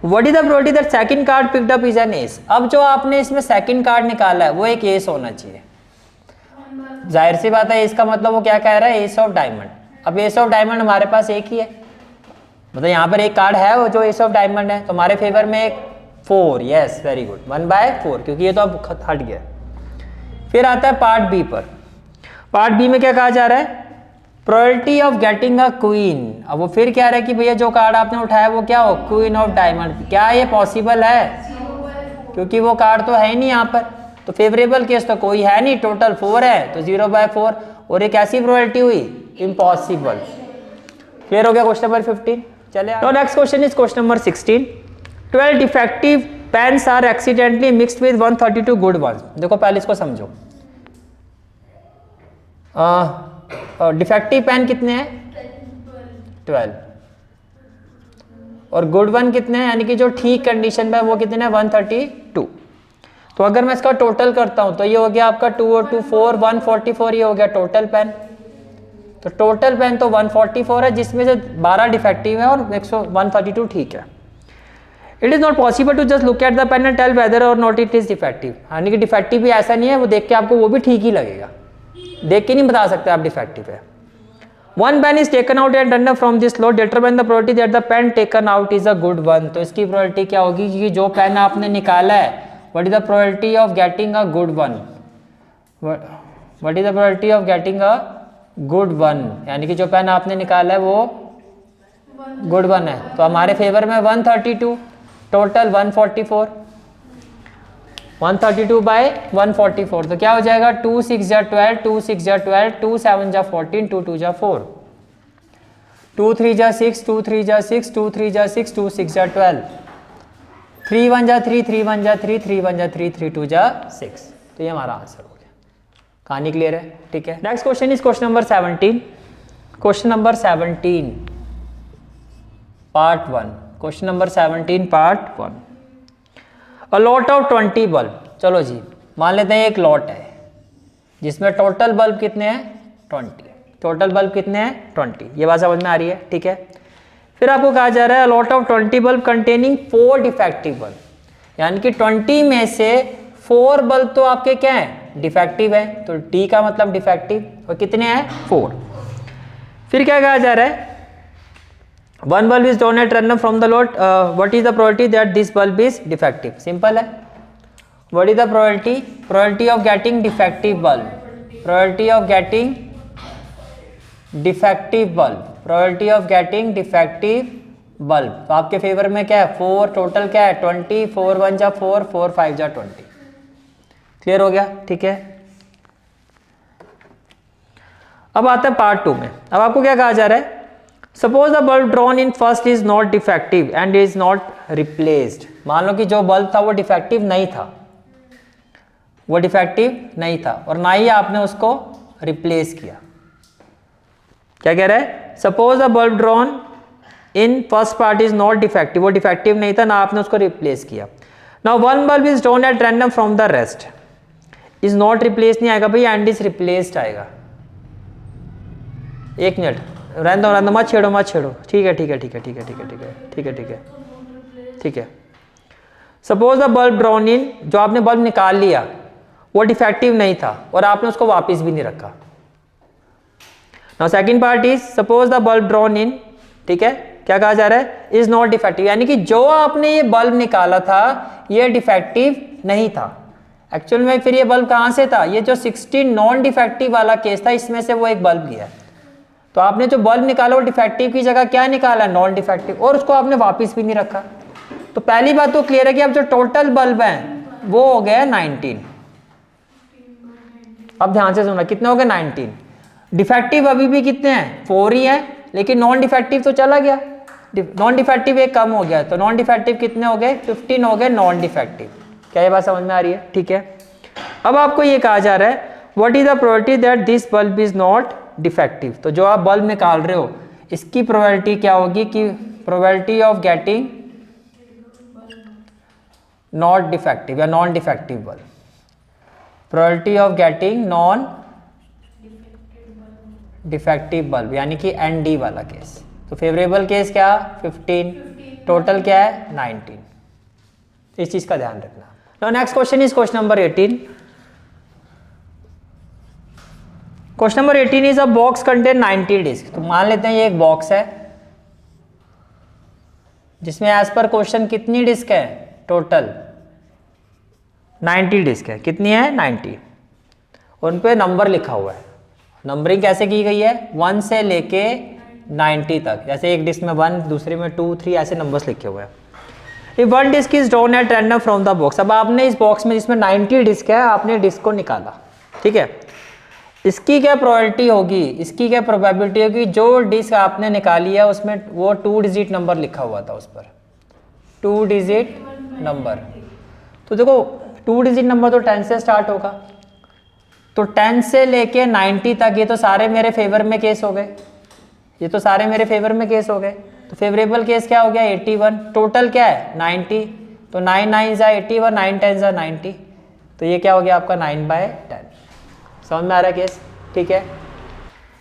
What is the probability that second card picked up is an S, अब जो आपने इसमें सेकंड कार्ड निकाला है वो एक एस होना चाहिए, जाहिर सी बात है, इसका मतलब वो क्या कह रहा है एस ऑफ डायमंड। अब एस ऑफ डायमंड हमारे पास एक ही है, मतलब यहाँ पर एक कार्ड है वो जो एस ऑफ डायमंड है, तो हमारे फेवर में एक 4, यस वेरी गुड, 1/4, क्योंकि ये तो अब हट गया। फिर आता है पार्ट बी पर, पार्ट बी में क्या कहा जा रहा है, probability of getting a queen. अब वो फिर कह रहा है कि भैया जो कार्ड आपने उठाया वो क्या हो, क्वीन ऑफ डायमंड, क्या ये पॉसिबल है, क्योंकि वो कार्ड तो है ही नहीं यहाँ पर, तो फेवरेबल केस तो कोई है नहीं, टोटल 4 है तो 0/4, और एक ऐसी प्रोबेबिलिटी हुई इम्पॉसिबल। क्लियर हो गया क्वेश्चन नंबर 15। चले now next question is question number 16। 12 defective pens are accidentally mixed with 132 good ones. देखो पहले इसको समझो, डिफेक्टिव पेन कितने हैं 12, और गुड वन कितने हैं, यानी कि जो ठीक कंडीशन में वो कितने हैं 132। तो अगर मैं इसका टोटल करता हूं तो ये हो गया आपका 2 और 2 4, 144, ये हो गया टोटल पेन। तो टोटल पेन तो 144 है, जिसमें से 12 डिफेक्टिव है और 132 ठीक है। It is not possible to just look at the pen and tell whether or not it is defective, यानी कि डिफेक्टिव भी ऐसा नहीं है, वो देख के आपको वो भी ठीक ही लगेगा, देख के नहीं बता सकते आप डिफेक्टिव है। One pen is taken out and run from this lot, determine the probability that the pen taken out is a good one. तो इसकी प्रोबेबिलिटी क्या होगी कि जो पेन आपने निकाला है, what is the probability of getting a good one, what is the probability of getting a good one, यानी कि जो पेन आपने निकाला है वो गुड वन है। तो हमारे फेवर में 132, टोटल 144, 132/144, तो क्या हो जाएगा 2 6 जा 12, 2 6 जा 12, 2 7 जा 14, 2 2 जा 4, 2 3 जा 6, 2 3 जा 6, 2 3 जा 6, 2 6 जा 12, 3 1 जा 3, 3 1 जा 3, 3 1 जा 3, 3 2 जा 6। तो ये हमारा आंसर हो गया। कहानी क्लियर है, ठीक है। Next question is question number 17। Question number 17 part 1, question number 17 part 1। A lot of 20 bulb, चलो जी मान लेते हैं एक लॉट है जिसमें टोटल बल्ब कितने हैं 20, टोटल बल्ब कितने हैं 20, ये बात समझ में आ रही है, ठीक है। फिर आपको कहा जा रहा है lot of 20 bulb containing 4 defective bulb, यानी कि 20 में से 4 बल्ब तो आपके क्या हैं डिफेक्टिव है, तो डी का मतलब डिफेक्टिव, और कितने हैं 4। फिर क्या कहा जा रहा है, one bulb is drawn at random from the lot, what is the probability that this bulb is defective. Simple है, what is the probability of getting defective bulb, probability of getting defective bulb, probability of getting defective bulb. तो आपके favour में क्या है 4, total क्या है 20, 4 1 जा 4, 4 5 जा 20। क्लियर हो गया, ठीक है। अब आता है पार्ट 2 में। अब आपको क्या कहा जा रहा है, suppose the bulb drawn in first is not defective and is not replaced. मान लो कि जो बल्ब था वो डिफेक्टिव नहीं था, वो डिफेक्टिव नहीं था और ना ही आपने उसको रिप्लेस किया। क्या कह रहा है, suppose the bulb drawn in first part is not defective, वो डिफेक्टिव नहीं था, ना आपने उसको रिप्लेस किया। Now one bulb is drawn at random from the rest, is not replace नहीं आएगा भैया, एंड इज रिप्लेस्ड आएगा। एक मिनट रहने दो, मत छेड़ो, ठीक है ठीक है ठीक है ठीक है ठीक है ठीक है ठीक है ठीक है ठीक है। Suppose the bulb drawn in, जो आपने बल्ब निकाल लिया वो डिफेक्टिव नहीं था और आपने उसको वापस भी नहीं रखा। Now second part is suppose the bulb drawn in, ठीक है, क्या कहा जा रहा है इज नॉट डिफेक्टिव, यानी कि जो आपने ये बल्ब निकाला था ये डिफेक्टिव नहीं था। एक्चुअल में फिर ये बल्ब कहां से था, ये जो 16 नॉन डिफेक्टिव वाला केस था इसमें से वो एक बल्ब गया, तो आपने जो बल्ब निकाला वो डिफेक्टिव की जगह क्या निकाला नॉन डिफेक्टिव, और उसको आपने वापस भी नहीं रखा। तो पहली बात तो क्लियर है कि अब जो टोटल बल्ब हैं वो हो गया 19। अब ध्यान से सुनना, कितने हो गए 19। डिफेक्टिव अभी भी कितने हैं, 4 ही हैं, लेकिन नॉन डिफेक्टिव तो चला गया, नॉन डिफेक्टिव एक कम हो गया, तो नॉन डिफेक्टिव कितने हो गए, 15 हो गए नॉन डिफेक्टिव। क्या ये बात समझ में आ रही है? ठीक है। अब आपको ये कहा जा रहा है what is the probability that this bulb is not defective. तो जो आप बल्ब निकाल रहे हो इसकी प्रोबेबिलिटी क्या होगी कि probability of getting not defective या non defective bulb, probability of getting non defective bulb यानी कि ND वाला केस। तो फेवरेबल केस क्या, 15, टोटल क्या है 19। इस चीज का ध्यान रखना। Now next question is question number 18। Question number 18 is a box contain 90 disc. तो मान लेते हैं ये एक बॉक्स है जिसमें एज पर क्वेश्चन कितनी डिस्क है, टोटल 90 डिस्क है। कितनी है, 90। उन पे नंबर लिखा हुआ है। नंबरिंग कैसे की गई है, 1 से लेके 90 तक। जैसे एक डिस्क में 1, दूसरे में 2, 3 ऐसे नंबर्स लिखे हुए हैं। If one disc is drawn at random from the box. अब आपने इस बॉक्स में जिसमें 90 डिस्क है आपने डिस्क को निकाला, ठीक है। इसकी क्या प्रोबेबिलिटी होगी, इसकी क्या प्रोबेबिलिटी होगी, जो डिस्क आपने निकाली है उसमें वो 2 डिजिट नंबर लिखा हुआ था, उस पर 2 डिजिट नंबर। तो देखो 2 डिजिट नंबर तो 10 से स्टार्ट होगा, तो 10 से लेके 90 तक ये तो सारे मेरे फेवर में केस हो गए, ये तो सारे मेरे फेवर में केस हो गए। तो फेवरेबल केस क्या हो गया, 81। टोटल क्या है 90, तो 9 9 जा 81, 9 10 जा 90, तो ये क्या हो गया आपका 9/10। समझ में आ रहा है केस, ठीक है।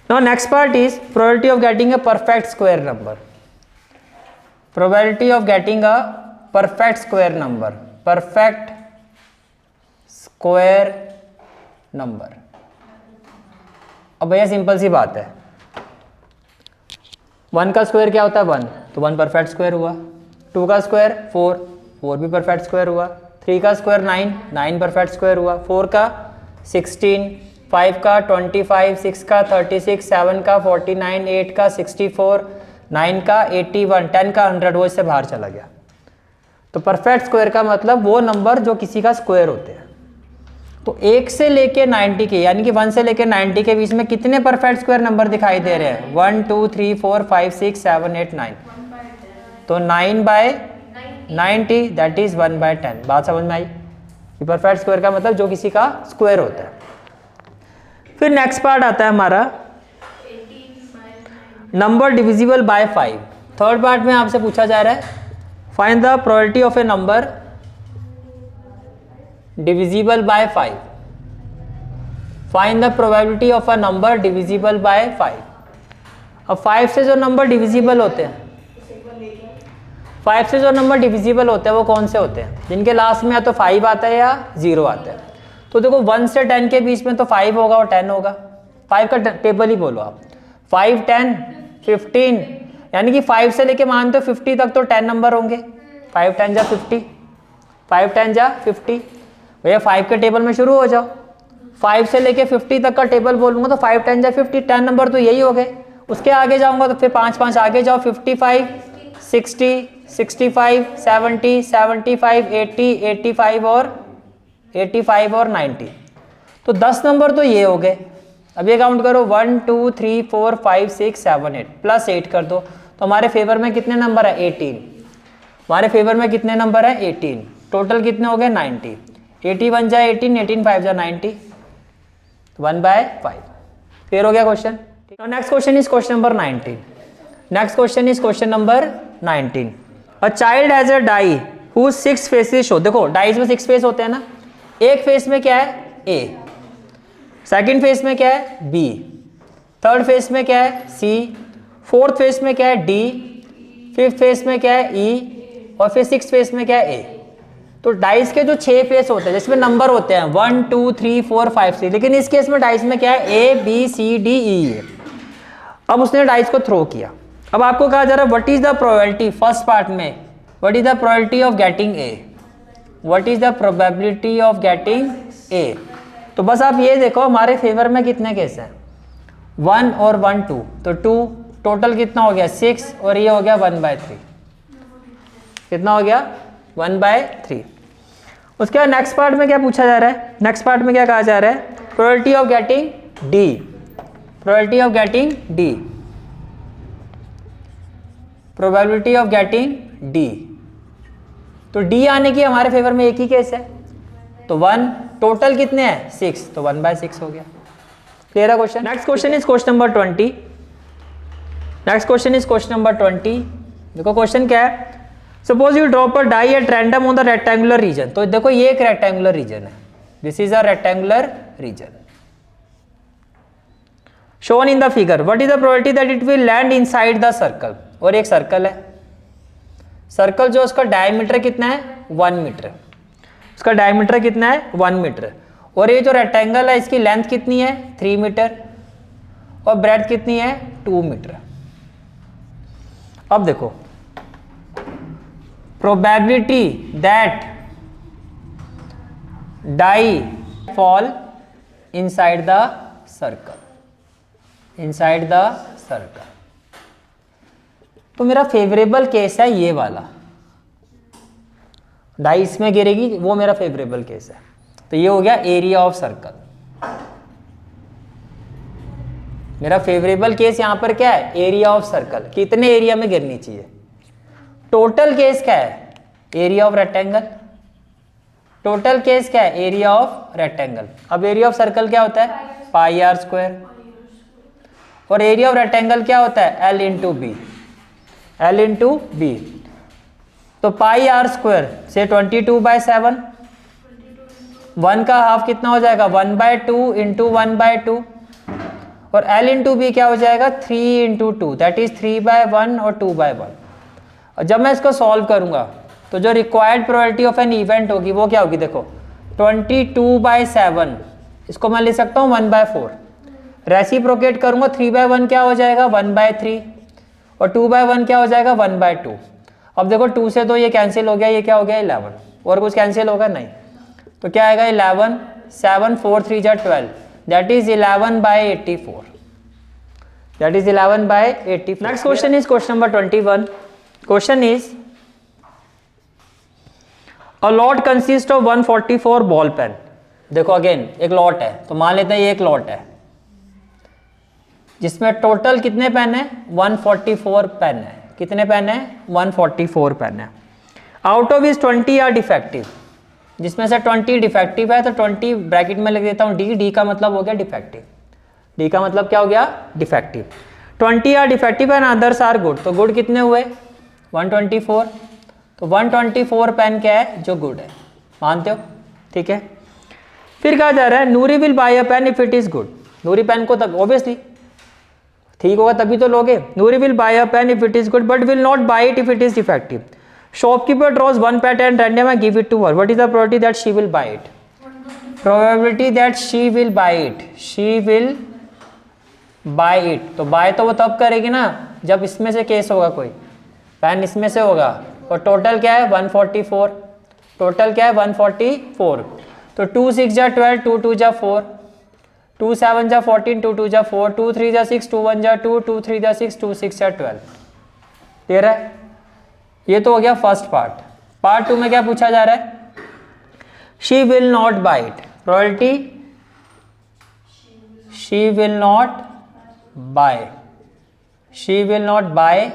Now next part is probability of getting a perfect square number. Probability of getting a perfect square number, perfect square number. अब भैया सिंपल सी बात है, 1 का स्क्वायर क्या होता है 1, तो 1 परफेक्ट स्क्वायर हुआ। 2 का स्क्वायर 4, 4 भी परफेक्ट स्क्वायर हुआ। 3 का स्क्वायर 9, 9 परफेक्ट स्क्वायर हुआ। 4 का 16, 5 का 25, 6 का 36, 7 का 49, 8 का 64, 9 का 81, 10 का 100, वो इससे बाहर चला गया। तो परफेक्ट स्क्वायर का मतलब वो नंबर जो किसी का स्क्वायर होते हैं। तो 1 से लेके 90 के यानी कि 1 से लेके 90 के बीच में कितने परफेक्ट स्क्वायर नंबर दिखाई दे रहे हैं, 1 2 3 4 5 6 7 8 9, तो 9/90 दैट इज 1/10। बात समझ में आई? परफेक्ट स्क्वायर का मतलब जो किसी का स्क्वायर होता है। फिर नेक्स्ट पार्ट आता है हमारा number divisible by 5। Third part में आपसे पूछा जा रहा है find the probability of A number divisible by 5. Find the probability of a number divisible by 5. अब 5 से जो नंबर डिविजिबल होते हैं, 5 से जो नंबर डिविजिबल होते हैं वो कौन से होते हैं, जिनके लास्ट में या तो 5 आता है या 0 आता है। तो देखो 1 से 10 के बीच में तो 5 होगा और 10 होगा। 5 का टेबल ही बोलो आप, 5 10 15, यानी कि 5 से लेके मानते हो 50 तक तो 10 नंबर होंगे। 5 10 जा 50, 5 10 जा 50। भैया 5 के टेबल में शुरू हो जाओ, 5 से लेके 50 तक का टेबल बोलूंगा तो 5 10 जा 50, 10 नंबर तो यही हो गए। उसके आगे जाऊंगा तो फिर 5 5 आगे जाओ, 55 60 65 70 75 80 85 और 90। तो 10 नंबर तो ये हो गए। अब ये काउंट करो 1 2 3 4 5 6 7 8 प्लस 8 कर दो, तो हमारे फेवर में कितने नंबर है 18। हमारे फेवर में कितने नंबर है 18। टोटल कितने हो गए 90। 81 जा 18, 18 5 जा 90, 1/5। क्लियर हो गया question. Next question is question number 19। Next question is question number 19। A child has a die who 6 faces show. देखो डाइज में 6 फेस होते हैं ना, एक फेस में क्या है A, सेकंड फेस में क्या है B, थर्ड फेस में क्या है C, फोर्थ फेस में क्या है D, फिफ्थ फेस में क्या है E और फिर सिक्स फेस में क्या है A। तो डाइस के जो 6 फेस होते हैं जिसमें नंबर होते हैं 1 2 3 4 5 6, लेकिन इस केस में डाइस में क्या है A B C D E है। अब उसने डाइस को थ्रो किया। अब आपको कहा जा रहा है what is the probability, first part में what is the probability of getting A, what is the probability of getting A। तो बस आप ये देखो हमारे फेवर में कितने केस हैं 1 और 1 2, तो 2 टोटल कितना हो गया 6 और ये हो गया 1/3। कितना हो गया 1/3। उसके बाद नेक्स्ट पार्ट में क्या पूछा जा रहा है, नेक्स्ट पार्ट में क्या कहा जा रहा है probability of getting D। Probability of getting D, probability of getting D. तो डी आने की हमारे फेवर में एक ही केस है, तो 1, टोटल कितने हैं 6, तो 1/6 हो गया। क्लियर है question. Next question is question number 20। Next question is question number 20। देखो क्वेश्चन क्या है, suppose you drop a die at random on the rectangular region. तो देखो ये एक रेक्टेंगुलर रीजन है, this is a rectangular region shown in the figure. What is the probability that it will land inside the circle. और एक circle है, circle जो उसका डायमीटर कितना है 1 मीटर, उसका डायमीटर कितना है 1 मीटर। और ये जो रेक्टेंगल है इसकी लेंथ कितनी है 3 मीटर और ब्रेड्थ कितनी है 2 मीटर। अब देखो probability that die fall inside the circle, inside the circle. तो मेरा फेवरेबल केस है ये वाला, डाई इसमें गिरेगी, वो मेरा फेवरेबल केस है। तो ये हो गया एरिया ऑफ सर्कल। मेरा फेवरेबल केस यहां पर क्या है एरिया ऑफ सर्कल, कितने एरिया में गिरनी चाहिए। टोटल केस क्या है area of rectangle, total case क्या है एरिया ऑफ रेक्टेंगल। अब एरिया ऑफ सर्कल क्या होता है πr², और एरिया ऑफ रेक्टेंगल क्या होता है L into B, L into B. तो πr² से 22/7, 1 का हाफ कितना हो जाएगा 1/2 इंटू 1/2, और L इंटू बी क्या हो जाएगा 3 इंटू 2, दैट इज 3/1 और 2/1। और जब मैं इसको सॉल्व करूंगा तो जो required probability of an event होगी वो क्या होगी, देखो 22/7, इसको मैं लिख सकता हूँ 1/4। रेसिप्रोकेट करूंगा 3/1 क्या हो जाएगा 1/3, और 2/1 क्या हो जाएगा 1/2। अब देखो 2 से तो ये कैंसिल हो गया, ये क्या हो गया 11, और कुछ कैंसिल होगा नहीं, तो क्या आएगा 11, 7 4 3 जा 12, that is 11/84, that is 11/84। Next question is question number 21। Question is a lot consist of 144 ball pen. देखो अगेन एक लॉट है, तो मान लेते हैं ये एक लॉट है जिसमें टोटल कितने पेन है 144 पेन है। कितने पेन है 144 पेन है। आउट ऑफ इस 20 आर डिफेक्टिव, जिसमें से 20 डिफेक्टिव है, तो 20 ब्रैकेट में लिख देता हूँ डी, डी का मतलब हो गया डिफेक्टिव, डी का मतलब क्या हो गया defective. 20 are defective and others are good, तो गुड कितने हुए 124, तो 124 पेन क्या है जो गुड है, मानते हो ठीक है। फिर कहा जा रहा है Noori will buy a pen if it is good. Noori pen को तब ऑब्वियसली ठीक होगा तभी तो लोगे। Noori will buy a pen if it is good but will not buy it if it is defective. Shopkeeper draws one pen and random and give it to her, what is the probability that she will buy it. Probability that she will buy it, she will buy it, तो bye तो वो तब करेगी ना जब इसमें से case होगा, कोई पेन इसमें से होगा, और टोटल क्या है 144, टोटल क्या है 144, तो 2 6 जा 12, 2 2 जा 4, 2 7 जा 14, 2 2 जा 4, 2 3 जा 6, 2 1 जा 2, 2 3 जा 6, 2 6 जा 12। क्लियर है। ये तो हो गया फर्स्ट पार्ट। पार्ट 2 में क्या पूछा जा रहा है, she will not buy it, probability she will not buy, she will not buy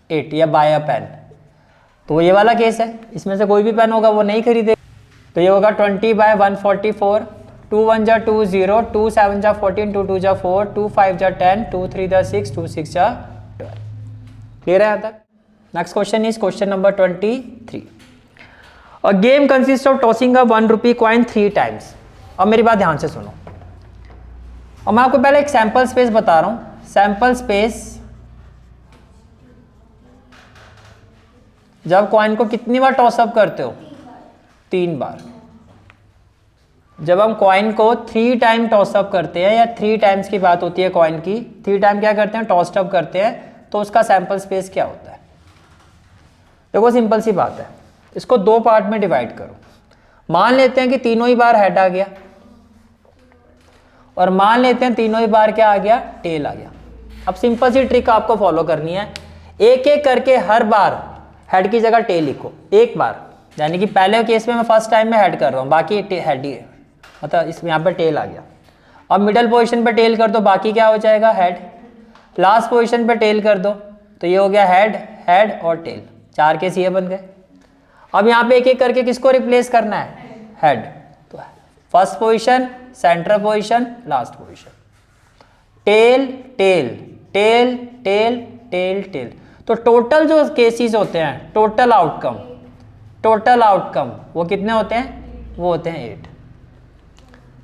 it या बाय अ पेन। तो ये वाला केस है, इसमें से कोई भी पेन होगा वो नहीं खरीदे, तो ये होगा 20/144, 2 1 जा 2 0, 2 7 जा 14, 2 2 जा 4, 2 5 जा 10, 2 3 जा 6, 2 6 जा 12। क्लियर है यहाँ तक। Next question is question number 23। A game consist of tossing a 1 rupee coin 3 times. अब मेरी बात ध्यान से सुनो, और मैं आपको पहले एक सैंपल स्पेस बता रहा हूं। सैंपल स्पेस जब कॉइन को कितनी बार टॉसअप करते हो 3 बार। जब हम कॉइन को 3 टाइम टॉसअप करते हैं, या 3 टाइम्स की बात होती है कॉइन की, 3 टाइम क्या करते हैं टॉसअप करते हैं, तो उसका सैंपल स्पेस क्या होता है। देखो सिंपल सी बात है, इसको 2 पार्ट में डिवाइड करो। मान लेते हैं कि तीनों ही बार हेड आ गया, और मान लेते हैं तीनों ही बार क्या आ गया टेल आ गया। अब सिंपल सी ट्रिक आपको फॉलो करनी है, एक एक करके हर बार हेड की जगह टेल लिखो एक बार, यानी कि पहले केस में मैं फर्स्ट टाइम में हेड कर रहा हूँ, बाकी हेड ही है, मतलब इसमें यहाँ पर टेल आ गया। अब मिडल पोजीशन पे टेल कर दो, बाकी क्या हो जाएगा, हेड। लास्ट पोजीशन पे टेल कर दो तो ये हो गया हेड, हेड और टेल, 4 केस ये बन गए। अब यहाँ पे एक एक करके किसको रिप्लेस करना है, हेड। तो first position, centre position, last position, tail tail tail tail tail tail. तो टोटल जो केसेस होते हैं, टोटल आउटकम वो कितने होते हैं, वो होते हैं 8।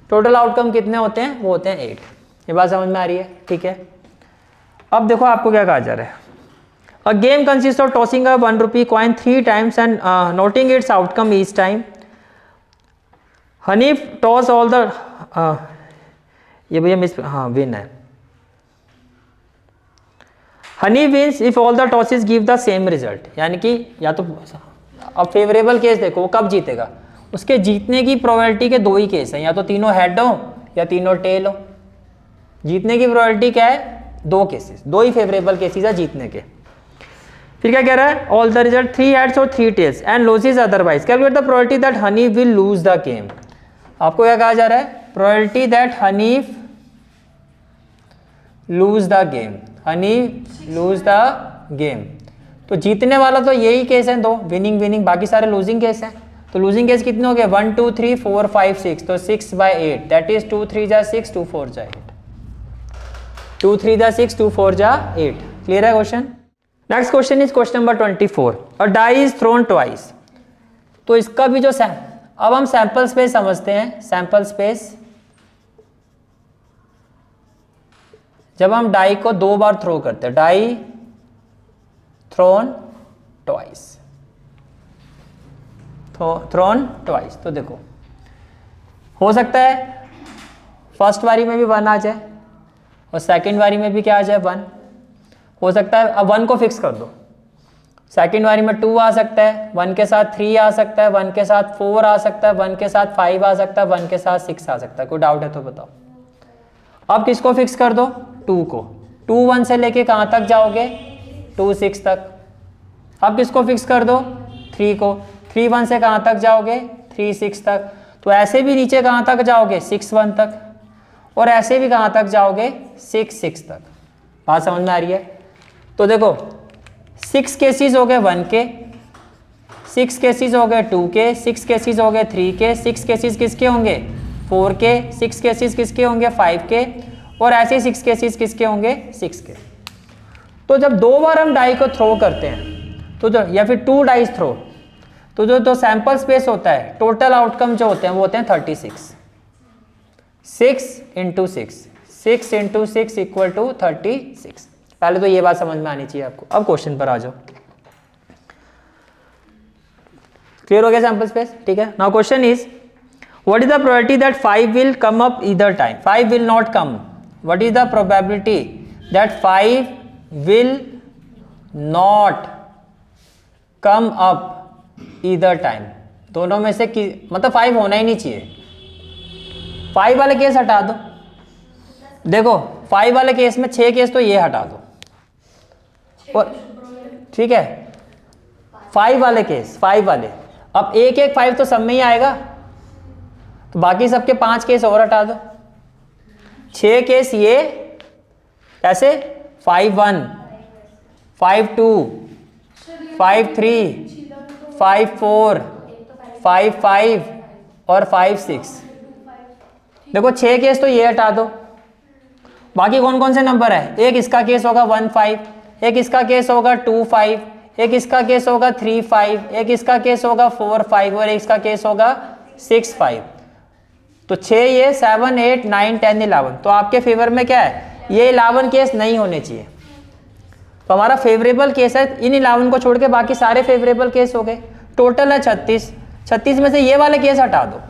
टोटल आउटकम कितने होते हैं, वो होते हैं 8। ये बात समझ में आ रही है, ठीक है। अब देखो आपको क्या कहा जा रहा है, a game consist of tossing a 1 rupee coin 3 times and noting its outcome each time. Hanif toss all the, ये भैया मिस, हाँ विन है। Hani wins if all the tosses give the same result, यानी कि या तो अब फेवरेबल केस देखो वो कब जीतेगा, उसके जीतने की प्रोबेबिलिटी के 2 ही केस हैं, या तो तीनों हेड हो या तीनों टेल हो। जीतने की प्रोबेबिलिटी क्या है, 2 केसेस, 2 ही फेवरेबल केसेस है जीतने के। फिर क्या कह रहा है, ऑल द रिजल्ट 3 हेड्स और 3 tails and losses otherwise calculate the probability that Hani will lose the game. आपको क्या कहा जा रहा है, probability that Hani lose the game, Hani lose the game. तो जीतने वाला तो यही केस है 2 विनिंग विनिंग, बाकी सारे लूजिंग केस हैं। तो लूजिंग केस कितने हो गए, 1 2 3 4 5 6, तो 6/8 दैट इज 2 3 जा 6 2 4 जा 8, 2 3 जा 6 2 4 जा 8। क्लियर है question. Next question is question number 24, a die is thrown twice. तो इसका भी जो अब हम सैंपल स्पेस समझते हैं। सैंपल स्पेस, जब हम डाई को 2 बार थ्रो करते हैं, die thrown twice, thrown twice. तो देखो हो सकता है फर्स्ट बारी में भी 1 आ जाए और सेकंड बारी में भी क्या आ जाए, 1 हो सकता है। अब 1 को फिक्स कर दो, सेकंड बारी में 2 आ सकता है, 1 के साथ 3 आ सकता है, 1 के साथ 4 आ सकता है, 1 के साथ 5 आ सकता है, 1 के साथ 6 आ सकता है। कोई डाउट है तो बताओ। अब किसको फिक्स कर दो, 2 को। 2 1 से लेके कहाँ तक जाओगे, 2 6 तक। अब किसको फिक्स कर दो, 3 को। 3 1 से कहाँ तक जाओगे, 3 6 तक। तो ऐसे भी नीचे कहाँ तक जाओगे, 6 1 तक, और ऐसे भी कहाँ तक जाओगे, 6 6 तक। बात समझ में आ रही है। तो देखो 6 केसेस हो गए 1 के, 6 केसेस हो गए 2 के, 6 केसेस हो गए 3 के, 6 केसेस किसके होंगे, 4 के, 6 केसेस किसके होंगे, 5 के, और ऐसे 6 केसेस किसके होंगे, 6 के। तो जब 2 बार हम डाई को थ्रो करते हैं तो जो, या फिर 2 डाइस थ्रो, तो जो सैंपल स्पेस होता है, टोटल आउटकम जो होते हैं वो होते हैं 36। 6 × 6, 6 × 6 इक्वल टू 36। पहले तो ये बात समझ में आनी चाहिए आपको। अब क्वेश्चन पर आ जाओ। क्लियर हो गया सैंपल स्पेस, ठीक है। Now question is, what is the probability that 5 will come up either time, 5 will not come. What is the probability that 5 will not come up either time. दोनों में से मतलब 5 होना ही नहीं चाहिए। 5 वाले केस हटा दो। देखो 5 वाले केस में 6 केस तो ये हटा दो, और ठीक है 5 वाले केस, 5 वाले। अब एक 5 तो सब में ही आएगा, तो बाकी सबके 5 केस और हटा दो। 6 केस ये ऐसे, 5 1 5 2 5 3 5 4 5 5 और 5 6। देखो 6 केस तो ये हटा दो। बाकी कौन कौन से नंबर है, एक इसका केस होगा 1 5, एक इसका केस होगा 2 5, एक इसका केस होगा 3 5, एक इसका केस होगा 4 5, और एक इसका केस होगा 6 5। तो 6 ये 7 8 9 10 11। तो आपके फेवर में क्या है, ये 11 केस नहीं होने चाहिए। तो हमारा फेवरेबल केस है, इन 11 को छोड़ के बाकी सारे फेवरेबल केस हो गए। टोटल है 36, 36 में से ये वाले केस हटा दो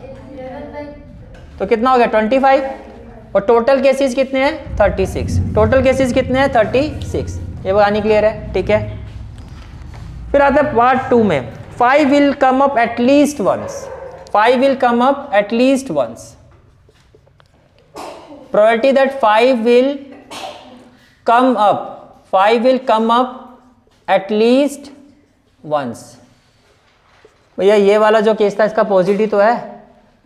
तो कितना हो गया 25, और टोटल केसेस कितने हैं 36। टोटल केसेस कितने हैं 36। ये कहानी क्लियर है, ठीक है। फिर आता है पार्ट 2 में, 5 will come up at least once, 5 will come up at least once. Probability that 5 will come up, 5 will come up at least once. भैया ये वाला जो केस था इसका पॉजिटिव तो है,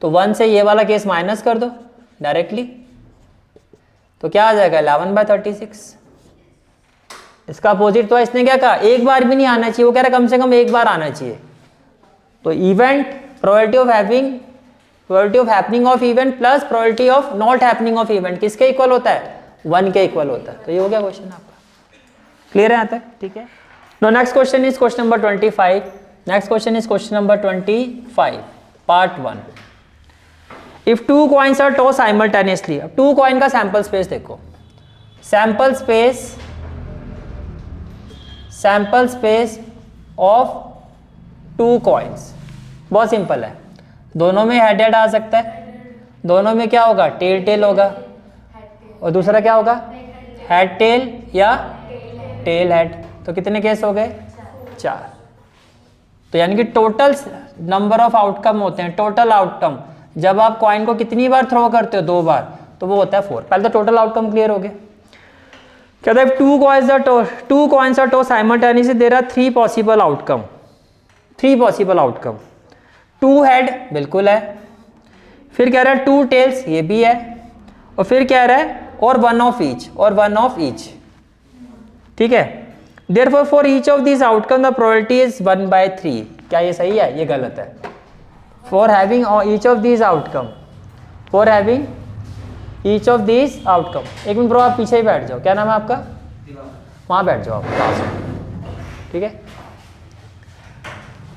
तो 1 से ये वाला केस माइनस कर दो डायरेक्टली, तो क्या आ जाएगा 11/36। इसका अपोजिट तो इसने क्या कहा, एक बार भी नहीं आना चाहिए, वो कह रहा है कम से कम एक बार आना चाहिए। तो event probability of happening of event plus probability of not happening of event किसके इक्वल होता है, 1 के इक्वल होता है। तो ये हो गया क्वेश्चन आपका, क्लियर है यहाँ तक, ठीक है। No next question is question number 25। Next question is question number 25 part 1। इफ 2 कॉइन्स आर टॉस साइमल्टेनियसली, अब 2 कॉइन का सैंपल स्पेस देखो, सैंपल स्पेस ऑफ 2 कॉइन्स, बहुत सिंपल है, दोनों में हेड हेड आ सकता है, दोनों में क्या होगा, टेल टेल होगा, और दूसरा क्या होगा, हेड टेल या टेल हेड। तो कितने केस हो गए, 4। तो यानी कि टोटल नंबर ऑफ आउटकम होते हैं, टोटल आउटकम जब आप कॉइन को कितनी बार थ्रो करते हो, 2 बार, तो वो होता है 4। पहले तो टोटल आउटकम क्लियर हो गया। कहता है 2 coins are toss simultaneously there are 3 possible outcome. 3 possible outcome, 2 head बिल्कुल है, फिर कह रहा है 2 टेल्स, ये भी है, और फिर कह रहा है और 1 ऑफ ईच, ठीक है। Therefore for each of these outcome the probability is 1/3। क्या ये सही है, ये गलत है। For having each of these outcome, एक मिनट ब्रो आप पीछे ही बैठ जाओ, क्या नाम है आपका, वहां बैठ जाओ आप पास में, ठीक है।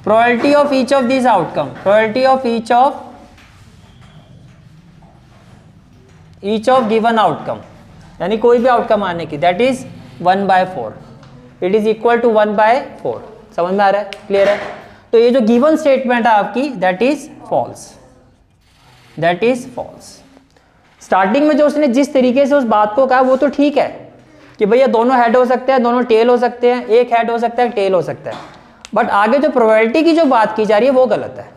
probability of each of these outcome, probability of each of given outcome, यानी कोई भी आउटकम आने की, that is 1/4, it is equal to 1/4। समझ में आ रहा है, क्लियर है। तो ये जो गिवन स्टेटमेंट है आपकी, दैट इज फॉल्स। स्टार्टिंग में जो उसने जिस तरीके से उस बात को कहा वो तो ठीक है कि भैया दोनों हेड हो सकते हैं, दोनों टेल हो सकते हैं, एक हेड हो सकता है, टेल हो सकता है, बट आगे जो प्रोबेबिलिटी की जो बात की जा रही है वो गलत है।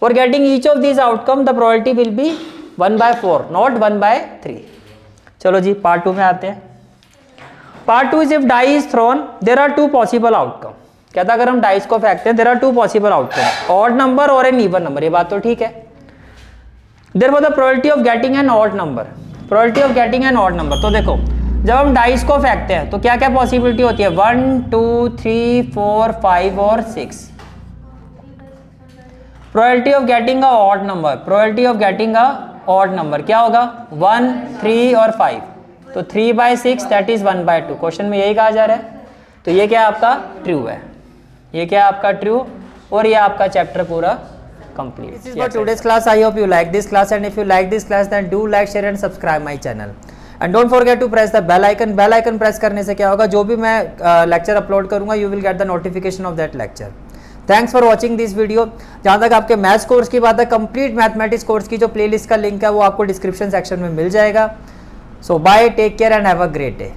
For getting each of this outcome the probability will be 1/4 not 1/3। चलो जी पार्ट 2 में आते हैं। Part 2 is if die is thrown there are 2 possible outcome. कहता अगर हम डाइस को फेंकते हैं, there are 2 possible outcome, odd number और एन इवन नंबर, ये बात तो ठीक है। Therefore the probability of getting an odd number, तो देखो जब हम डाइस को फेंकते हैं तो क्या क्या पॉसिबिलिटी होती है, 1 2 3 4 5 और 6। Probability of getting a odd number, क्या होगा, 1 3 और 5, तो 3/6 दैट इज 1/2। क्वेश्चन में यही कहा जा रहा है। तो ये क्या आपका ट्रू है, और ये आपका चैप्टर पूरा complete. This is for today's class. I hope you like this class, and if you like this class then do like, share and subscribe my channel, and don't forget to press the bell icon press करने से क्या होगा, जो भी मैं lecture upload करूंगा you will get the notification of that lecture. Thanks for watching this video. जहाँ तक आपके मैथ्स कोर्स की बात है, कंप्लीट मैथमेटिक्स कोर्स की जो प्लेलिस्ट का लिंक है वो आपको डिस्क्रिप्शन सेक्शन में मिल जाएगा। So bye, take care and have a great day.